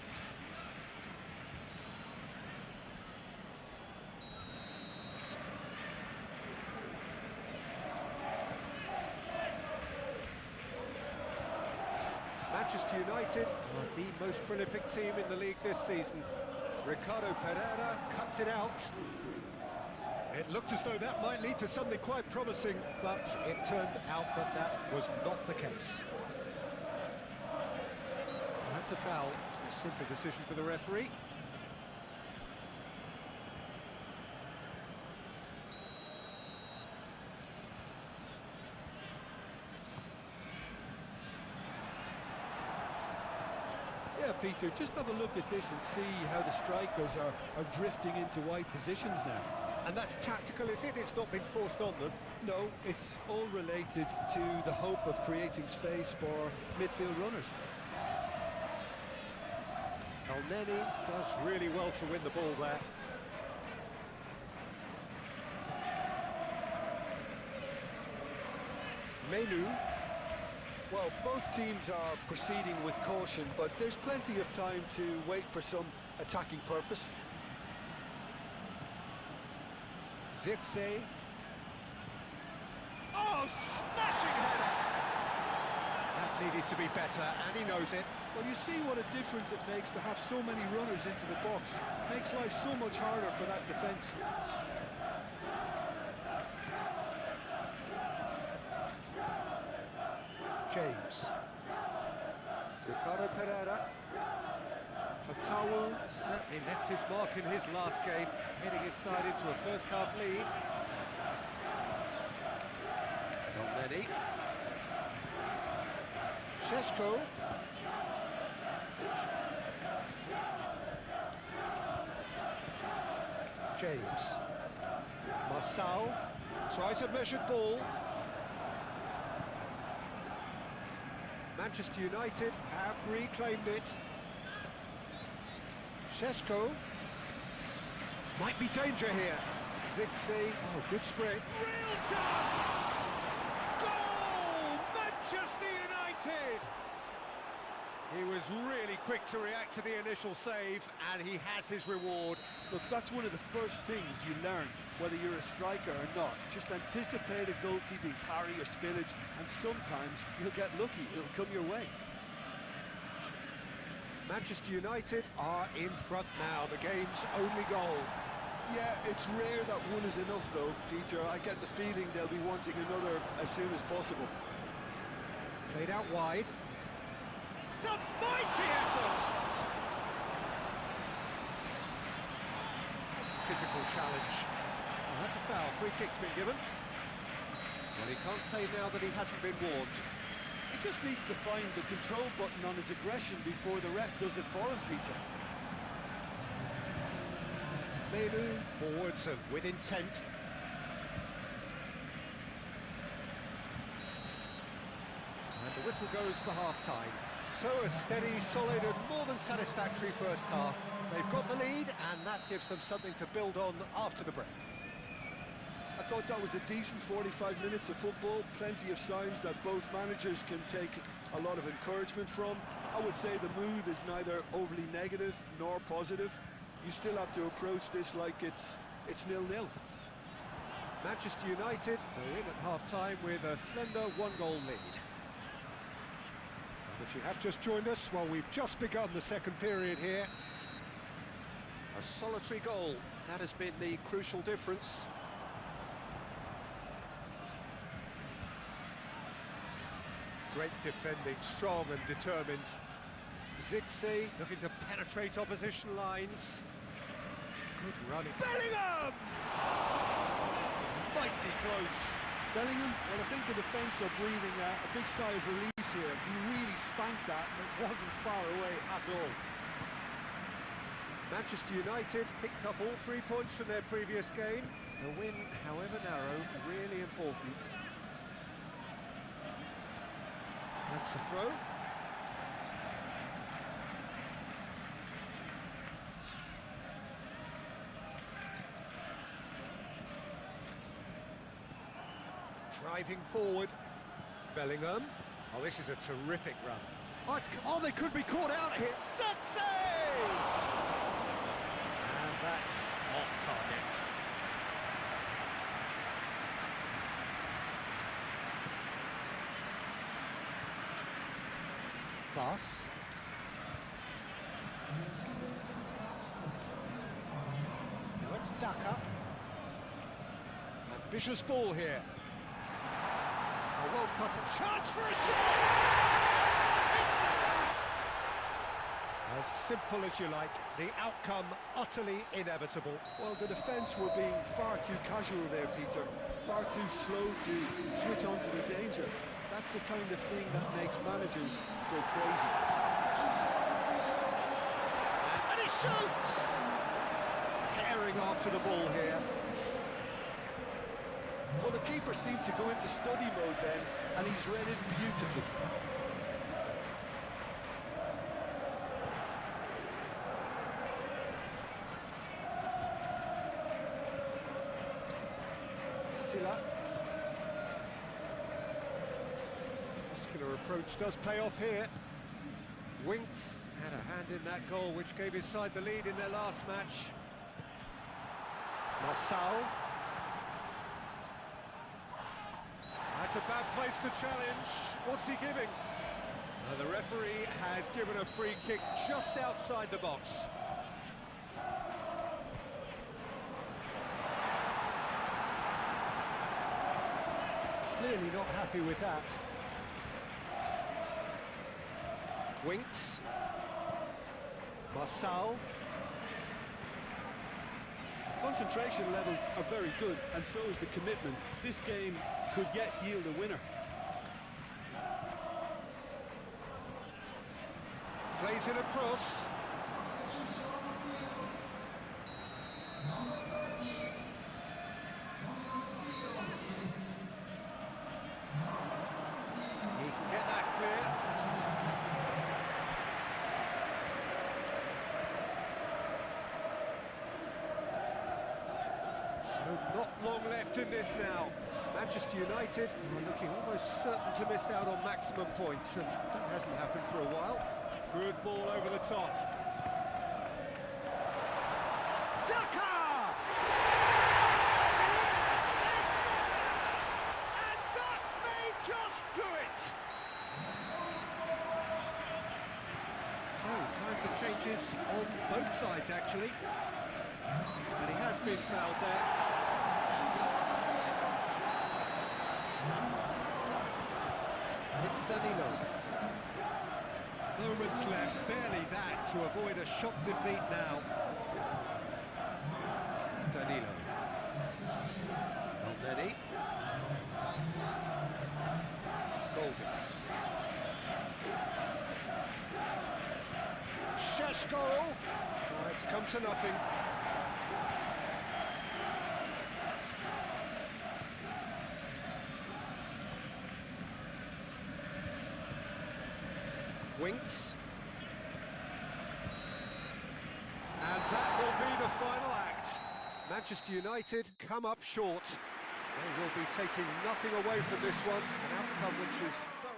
Manchester United are the most prolific team in the league this season. Ricardo Pereira cuts it out. It looked as though that might lead to something quite promising, but it turned out that that was not the case. That's a foul. A simple decision for the referee. Yeah, Peter, just have a look at this and see how the strikers are drifting into wide positions now. And that's tactical, is it? It's not been forced on them. No, it's all related to the hope of creating space for midfield runners. Elneny does really well to win the ball there. Menu. Well, both teams are proceeding with caution, but there's plenty of time to wait for some attacking purpose. Zirkzee. Oh, smashing header! That needed to be better, and he knows it. Well, you see what a difference it makes to have so many runners into the box. Makes life so much harder for that defence. James. Ricardo Pereira. Fatawu certainly left his mark in his last game, heading his side into a first-half lead. Germany. Šeško. James. Marçal tries a measured ball. Manchester United have reclaimed it. Šeško. Might be danger here. Zixi. Oh, good spray. Real chance! Goal! Manchester United! He was really quick to react to the initial save, and he has his reward. Look, that's one of the first things you learn, whether you're a striker or not. Just anticipate a goalkeeping parry or spillage, and sometimes you'll get lucky, it'll come your way. Manchester United are in front now, the game's only goal. Yeah, it's rare that one is enough though, Peter. I get the feeling they'll be wanting another as soon as possible. Played out wide. It's a mighty effort! That's a physical challenge. Well, that's a foul. Free kick's been given. Well, he can't say now that he hasn't been warned. He just needs to find the control button on his aggression before the ref does it for him, Peter. Menu forwards and with intent. And the whistle goes for half-time. So a steady, solid and more than satisfactory first half. They've got the lead and that gives them something to build on after the break. I thought that was a decent 45 minutes of football, plenty of signs that both managers can take a lot of encouragement from. I would say the mood is neither overly negative nor positive. You still have to approach this like it's 0-0. Manchester United are in at half-time with a slender one-goal lead. And if you have just joined us, well, we've just begun the second period here. A solitary goal, that has been the crucial difference. Great defending, strong and determined. Zixi looking to penetrate opposition lines. Good running. Bellingham! Mighty close. Bellingham, well, I think the defence are breathing a big sigh of relief here. He really spanked that, and it wasn't far away at all. Manchester United picked up all 3 points from their previous game. The win, however narrow, really important. That's the throw. Driving forward. Bellingham. Oh, this is a terrific run. Oh, they could be caught out here. Success! And that's off target. Voss. Now it's Daka. Ambitious ball here. A well-cut chance for a shot! It's there! As simple as you like, the outcome utterly inevitable. Well, the defence were being far too casual there, Peter. Far too slow to switch on to the danger. That's the kind of thing that makes managers go crazy. And he shoots! Tearing after the ball here. Well, the keeper seemed to go into study mode then, and he's read it beautifully. Silla. Muscular approach does pay off here. Winks had a hand in that goal which gave his side the lead in their last match. Marçal. That's a bad place to challenge. What's he giving? The referee has given a free kick just outside the box. Clearly not happy with that. Winks. Marçal. Concentration levels are very good, and so is the commitment. This game could yet yield a winner. Plays it across. He can get that clear. So not long left in this now. Manchester United are looking almost certain to miss out on maximum points, and that hasn't happened for a while. Good ball over the top. Daka! And that may just do it! So, time for changes on both sides, actually. And he has been fouled there. It's Danilo. Moments left, barely that, to avoid a shock defeat now. Danilo. Not many. Golden. Sheshko! Oh, it's come to nothing. Winks. And that will be the final act. Manchester United come up short. They will be taking nothing away from this one. An outcome which is thoroughly...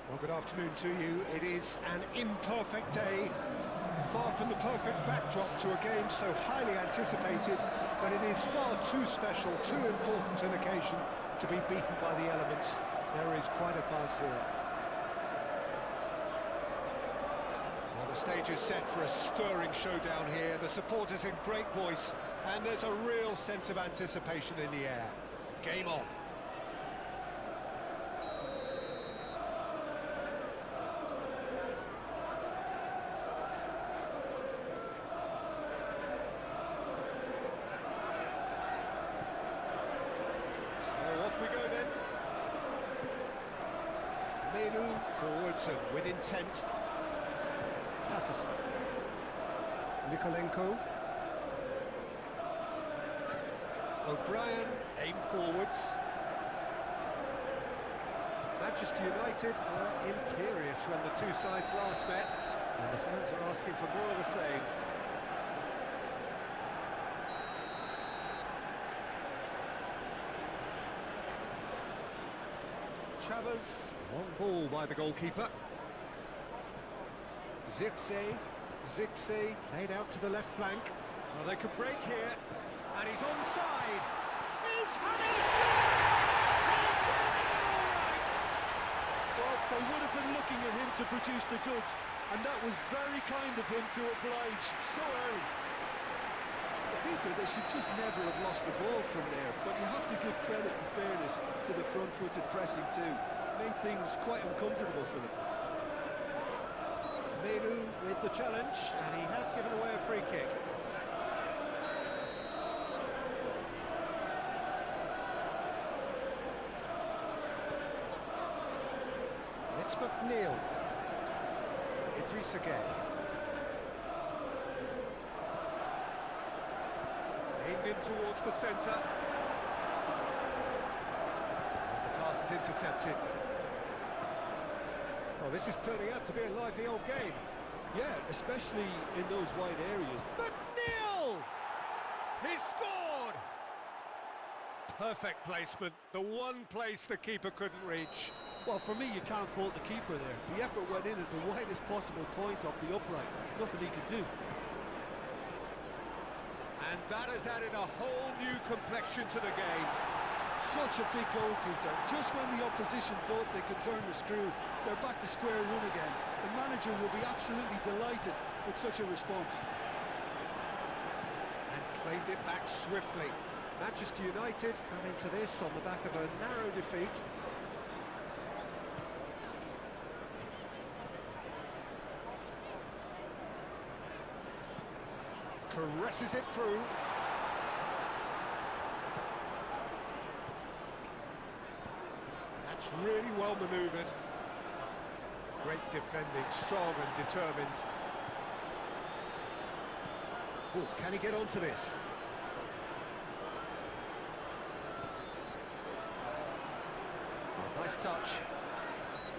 Well, good afternoon to you. It is an imperfect day, far from the perfect backdrop to a game so highly anticipated, but it is far too special, too important an occasion to be beaten by the elements. There is quite a buzz here. Well, the stage is set for a stirring showdown here. The supporters in great voice, and there's a real sense of anticipation in the air. Game on. Forwards and with intent. Patterson. Nikolenko. O'Brien, aim forwards. Manchester United were imperious when the two sides last met, and the fans are asking for more of the same. Chavez, long ball by the goalkeeper. Zirkzee played out to the left flank. Well, they could break here, and he's onside. He's having a shot! He's getting it all right! Well, they would have been looking at him to produce the goods, and that was very kind of him to oblige so early. Peter, they should just never have lost the ball from there, but you have to give credit and fairness to the front-footed pressing too. Made things quite uncomfortable for them. Menu with the challenge, and he has given away a free kick. It's McNeil. Idrissa Gueye. Aimed in towards the centre. And the pass is intercepted. Well, this is turning out to be a lively old game. Yeah, especially in those wide areas. McNeil! He's scored! Perfect placement, the one place the keeper couldn't reach. Well, for me, you can't fault the keeper there. The effort went in at the widest possible point off the upright. Nothing he could do. And that has added a whole new complexion to the game. Such a big goal, Peter. Just when the opposition thought they could turn the screw, they're back to square one again. The manager will be absolutely delighted with such a response. And claimed it back swiftly. Manchester United come into this on the back of a narrow defeat. Caresses it through. That's really well manoeuvred. Great defending, strong and determined. Oh, can he get onto this? Oh, nice touch.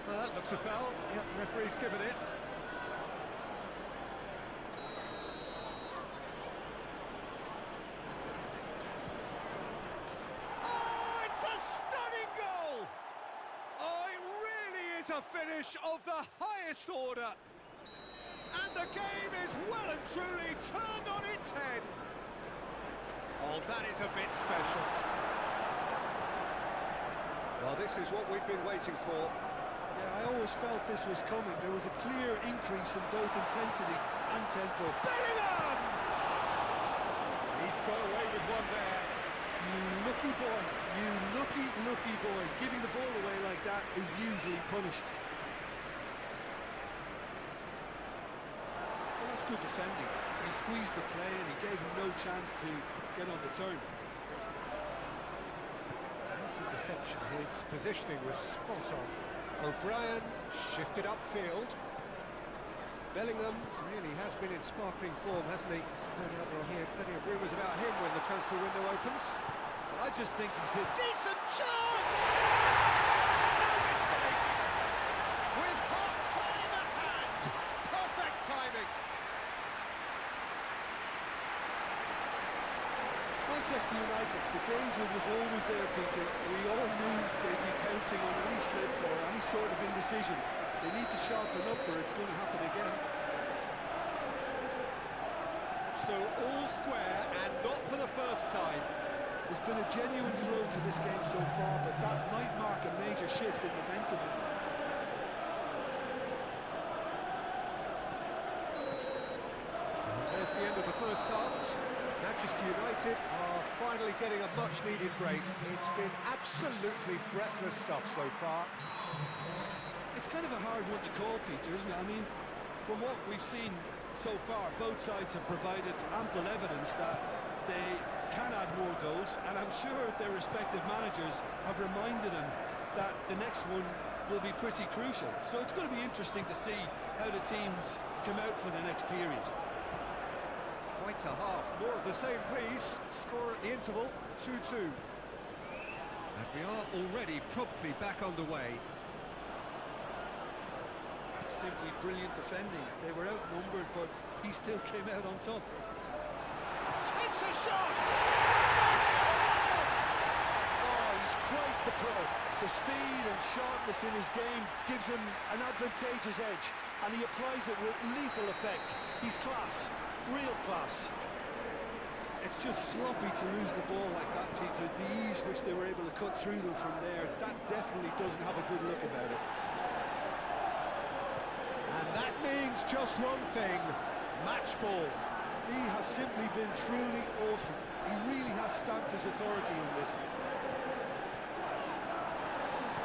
Well, that looks a foul. Yep, referee's given it. A finish of the highest order, and the game is well and truly turned on its head. Oh, that is a bit special. Well, this is what we've been waiting for. Yeah, I always felt this was coming. There was a clear increase in both intensity and tempo. Bellingham! He's got away with one there. You lucky boy, you lucky boy. Giving the ball away like that is usually punished. Well, that's good defending. He squeezed the play and he gave him no chance to get on the turn. Nice interception. His positioning was spot on. O'Brien shifted upfield. Bellingham really has been in sparkling form, hasn't he? No doubt we'll hear plenty of rumours about him when the transfer window opens. I just think he's hit. Decent chance! No mistake! With half-time at hand! Perfect timing! Manchester United, the danger was always there, Peter. We all knew they'd be pouncing on any slip or any sort of indecision. They need to sharpen up or it's going to happen again. So all square and not for the first time. There's been a genuine flow to this game so far, but that might mark a major shift in momentum now. And there's the end of the first half. Manchester United are finally getting a much-needed break. It's been absolutely breathless stuff so far. It's kind of a hard one to call, Peter, isn't it? I mean, from what we've seen so far, both sides have provided ample evidence that they can add more goals, and I'm sure their respective managers have reminded them that the next one will be pretty crucial. So it's going to be interesting to see how the teams come out for the next period. Quite a half. More of the same, please. Score at the interval, 2-2. And we are already promptly back underway. That's simply brilliant defending. They were outnumbered, but he still came out on top. Takes a shot! Oh, he's quite the pro. The speed and sharpness in his game gives him an advantageous edge, and he applies it with lethal effect. He's class, real class. It's just sloppy to lose the ball like that, Peter. The ease which they were able to cut through them from there, that definitely doesn't have a good look about it. And that means just one thing, match ball. He has simply been truly awesome. He really has stamped his authority on this.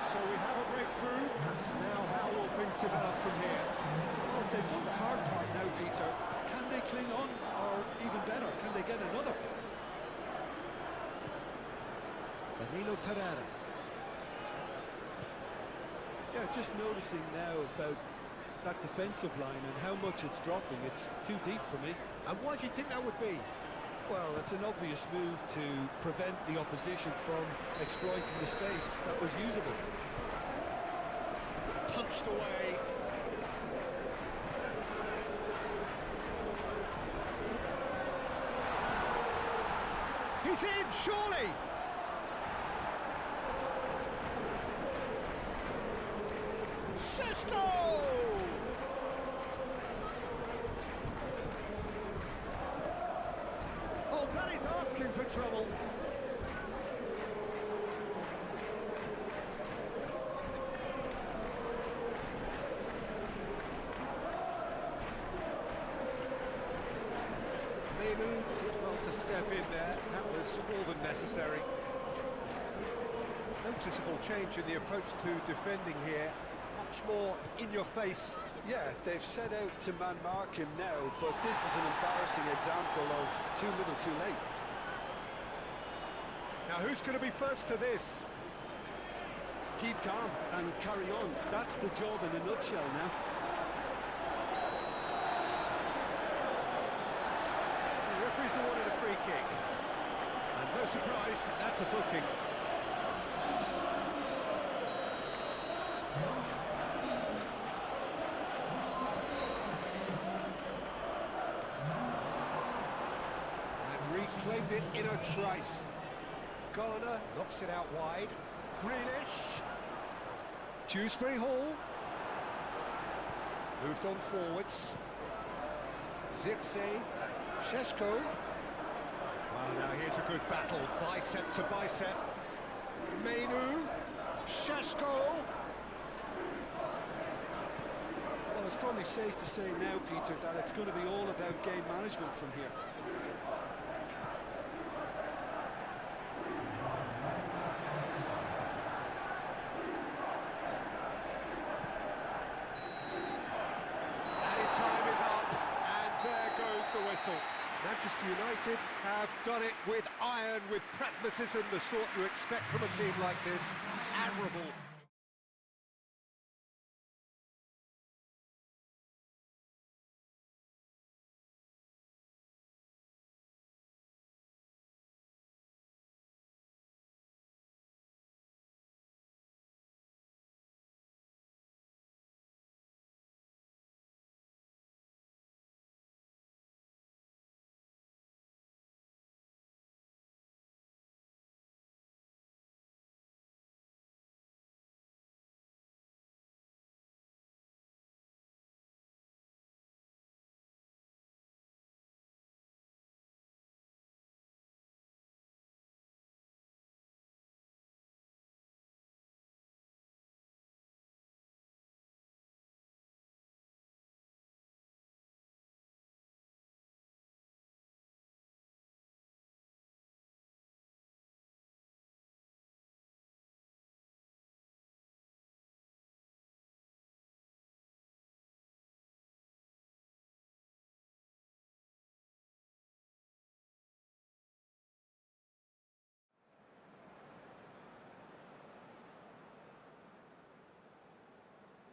So we have a breakthrough. Now how will things develop from here? Well, they've done the hard part now, Peter. Can they cling on, or even better, can they get another? Danilo Pereira. Yeah, just noticing now about that defensive line and how much it's dropping. It's too deep for me. And why do you think that would be? Well, it's an obvious move to prevent the opposition from exploiting the space that was usable. punched away. He's in, surely! Sesko! Oh, that is asking for trouble. Did well to step in there. That was more than necessary. Noticeable change in the approach to defending here. Much more in your face. Yeah, they've set out to man-mark him now, but this is an embarrassing example of too little too late. Now who's going to be first to this? Keep calm and carry on. That's the job in a nutshell now. The referee's awarded a free kick. And no surprise, that's a booking. Reclaimed it in a trice. Garner knocks it out wide. Grealish. Dewsbury Hall. Moved on forwards. Zirkzee. Sesko. Well, now here's a good battle. Bicep to bicep. Mainu. Sesko. Well, it's probably safe to say now, Peter, that it's going to be all about game management from here. The whistle. Manchester United have done it with iron, with pragmatism, the sort you expect from a team like this. Admirable.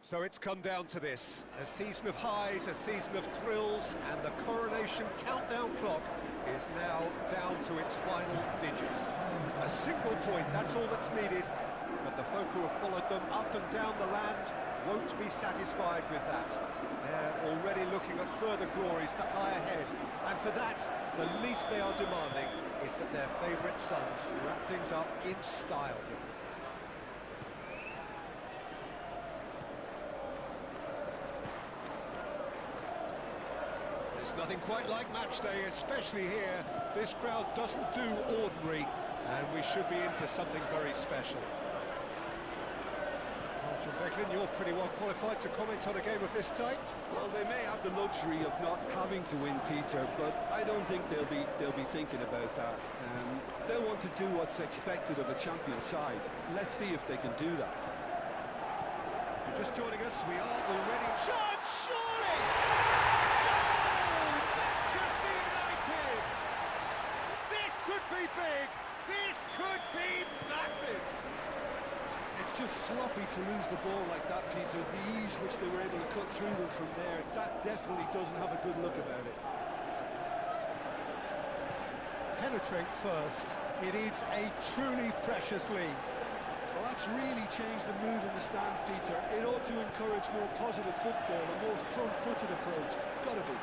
So it's come down to this, a season of highs, a season of thrills, and the coronation countdown clock is now down to its final digit. A single point, that's all that's needed, but the folk who have followed them up and down the land won't be satisfied with that. They're already looking at further glories that lie ahead, and for that, the least they are demanding is that their favourite sons wrap things up in style here. Nothing quite like match day, especially here. This crowd doesn't do ordinary, and we should be in for something very special. Well, John Becklin, you're pretty well qualified to comment on a game of this type. Well, they may have the luxury of not having to win, Peter, but I don't think they'll be thinking about that. They'll want to do what's expected of a champion side. Let's see if they can do that. If you're just joining us, we are already... Chance, surely! Manchester United! This could be big! This could be massive! It's just sloppy to lose the ball like that, Peter. The ease which they were able to cut through them from there, that definitely doesn't have a good look about it. Penetrate first. It is a truly precious lead. Well, that's really changed the mood in the stands, Peter. It ought to encourage more positive football, a more front-footed approach. It's got to be.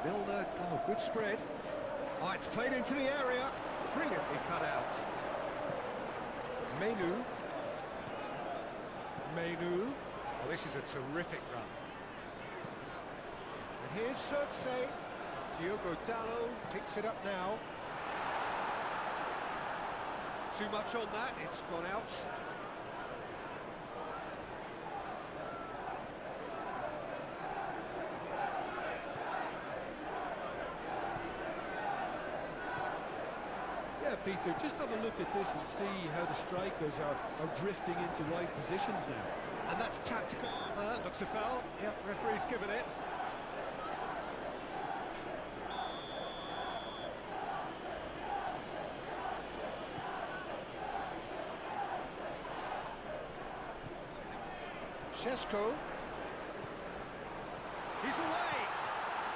Milner, oh, good spread. Oh, it's played into the area. Brilliantly cut out. Menu. Oh, this is a terrific run. And here's Circe. Diogo Dallo picks it up now. Too much on that, it's gone out. Yeah, Peter, just have a look at this and see how the strikers are drifting into wide positions now. And that's tactical. Looks a foul. Yep, referee's given it. Šeško. He's away.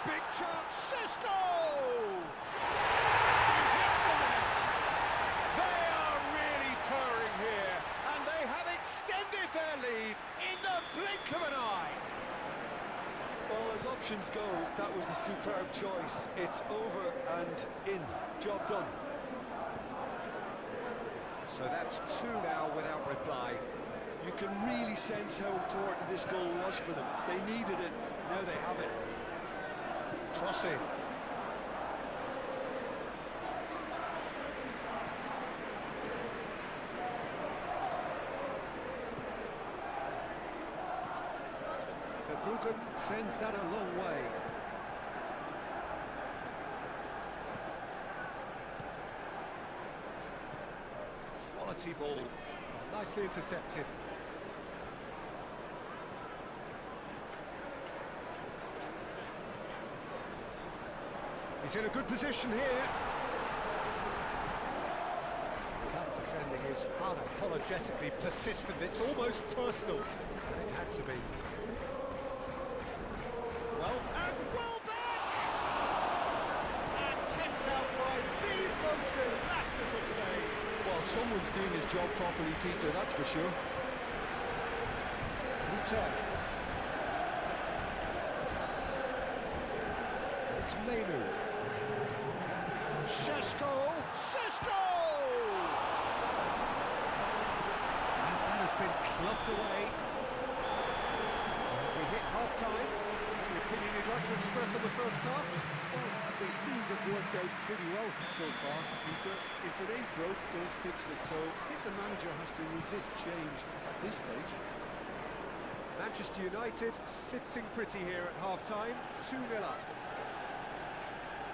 Big chance. Šeško! He hits the net. They are really purring here, and they have extended their lead in the blink of an eye. Well, as options go, that was a superb choice. It's over and in. Job done. So that's two now without reply. You can really sense how important this goal was for them. They needed it, now they have it. Crossing. Perjalan sends that a long way. Quality ball. Nicely intercepted. He's in a good position here. That defending is unapologetically persistent. It's almost personal. And it had to be. Well, and well back! And kept out by the most elastic save. Well, someone's doing his job properly, Peter, that's for sure. Return. It's Menu. Šeško! And that has been clubbed away. We hit half-time. The opinion you'd like to express on the first half? Well, I think things have worked out pretty well so far, Peter. If it ain't broke, don't fix it. So I think the manager has to resist change at this stage. Manchester United sitting pretty here at half-time, 2-0 up.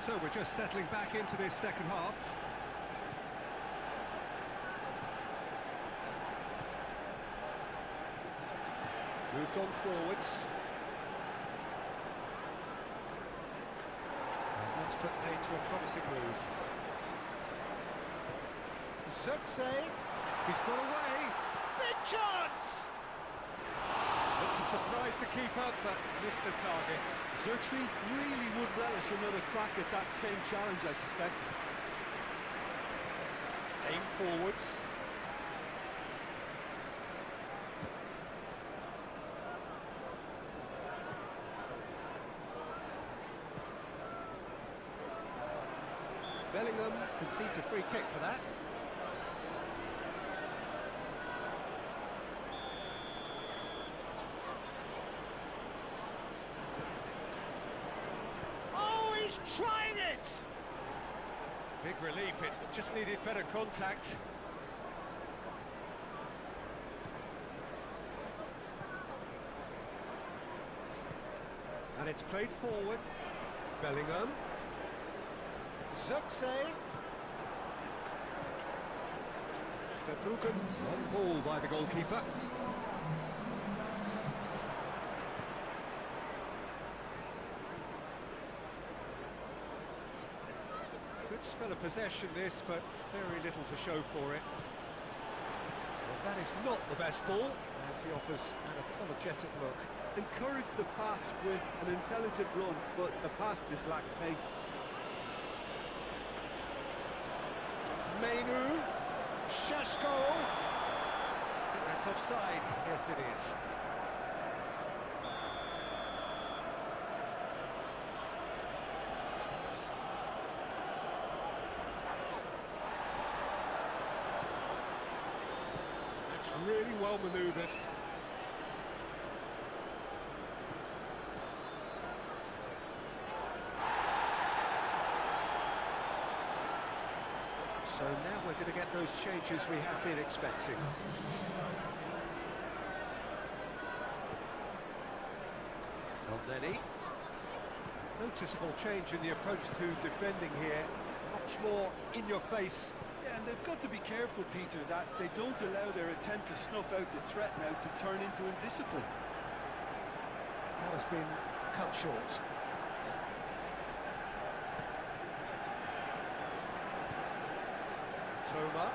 So we're just settling back into this second half. Moved on forwards. And that's put paid to a promising move. Circe, he's got away. Big chance! Looked to surprise the keeper, but missed the target. Xerxes really would relish another crack at that same challenge, I suspect. Aim forwards. Bellingham concedes a free kick for that. Trying it! Big relief, it just needed better contact. And it's played forward. Bellingham. Xerxes. Perjalan on ball by the goalkeeper. Good spell of possession this, but very little to show for it. Well, that is not the best ball, and he offers an apologetic look. Encouraged the pass with an intelligent run, but the pass just lacked pace. Mainu, Sheshko. I think that's offside. Yes, it is. That's really well manoeuvred. So now we're going to get those changes we have been expecting. Elneny. Noticeable change in the approach to defending here. Much more in your face. Yeah, and they've got to be careful, Peter, that they don't allow their attempt to snuff out the threat now to turn into indiscipline. That has been cut short. Toma.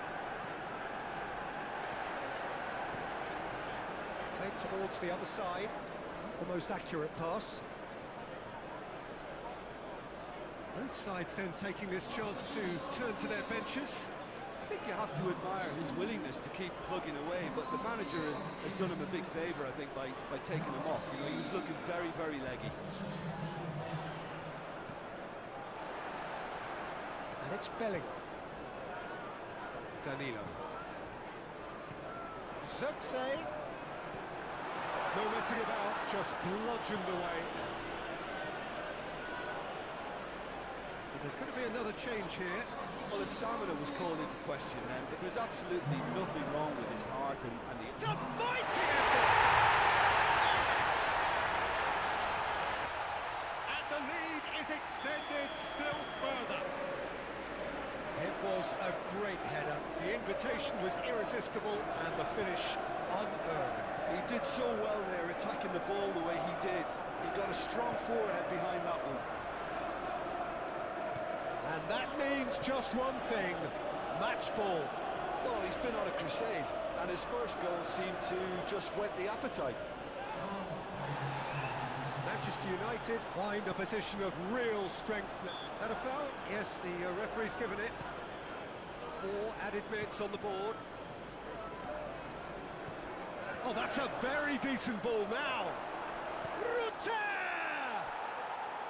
Played towards the other side. The most accurate pass. Both sides then taking this chance to turn to their benches. I think you have to admire his willingness to keep plugging away, but the manager has done him a big favour, I think, by taking him off. You know, he was looking very, very leggy. And it's Bellingham. Danilo. Zirkzee. No messing about, just bludgeoned away. But there's going to be another change here. Well, his stamina was called into question then, but there's absolutely nothing wrong with his heart and the... It's a mighty effort! Yes! And the lead is extended still further. It was a great header. The invitation was irresistible and the finish unearned. He did so well there, attacking the ball the way he did. He got a strong forehead behind that one. And that means just one thing, match ball. Well, he's been on a crusade, and his first goal seemed to just whet the appetite. Manchester United find a position of real strength. Had a foul? Yes, the referee's given it. 4 added minutes on the board. Oh, that's a very decent ball now. Rutter!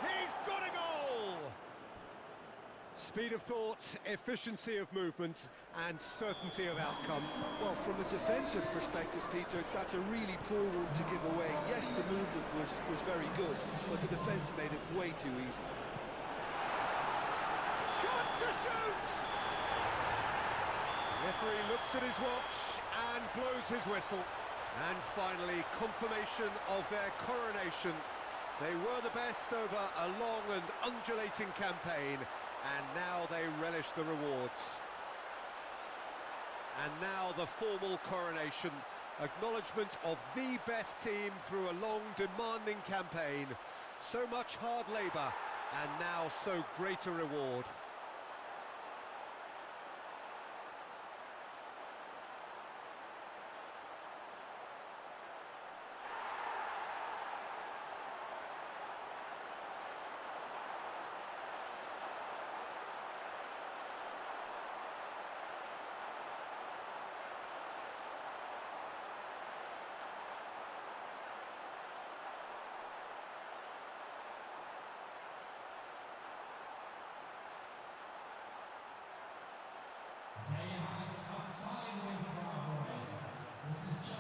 He's got a goal! Speed of thought, efficiency of movement, and certainty of outcome. Well, from a defensive perspective, Peter, that's a really poor one to give away. Yes, the movement was very good, but the defence made it way too easy. Chance to shoot! The referee looks at his watch and blows his whistle. And finally, confirmation of their coronation. They were the best over a long and undulating campaign, and now they relish the rewards. And now the formal coronation, acknowledgement of the best team through a long, demanding campaign. So much hard labour, and now so great a reward. They have a fine win from our boys. This is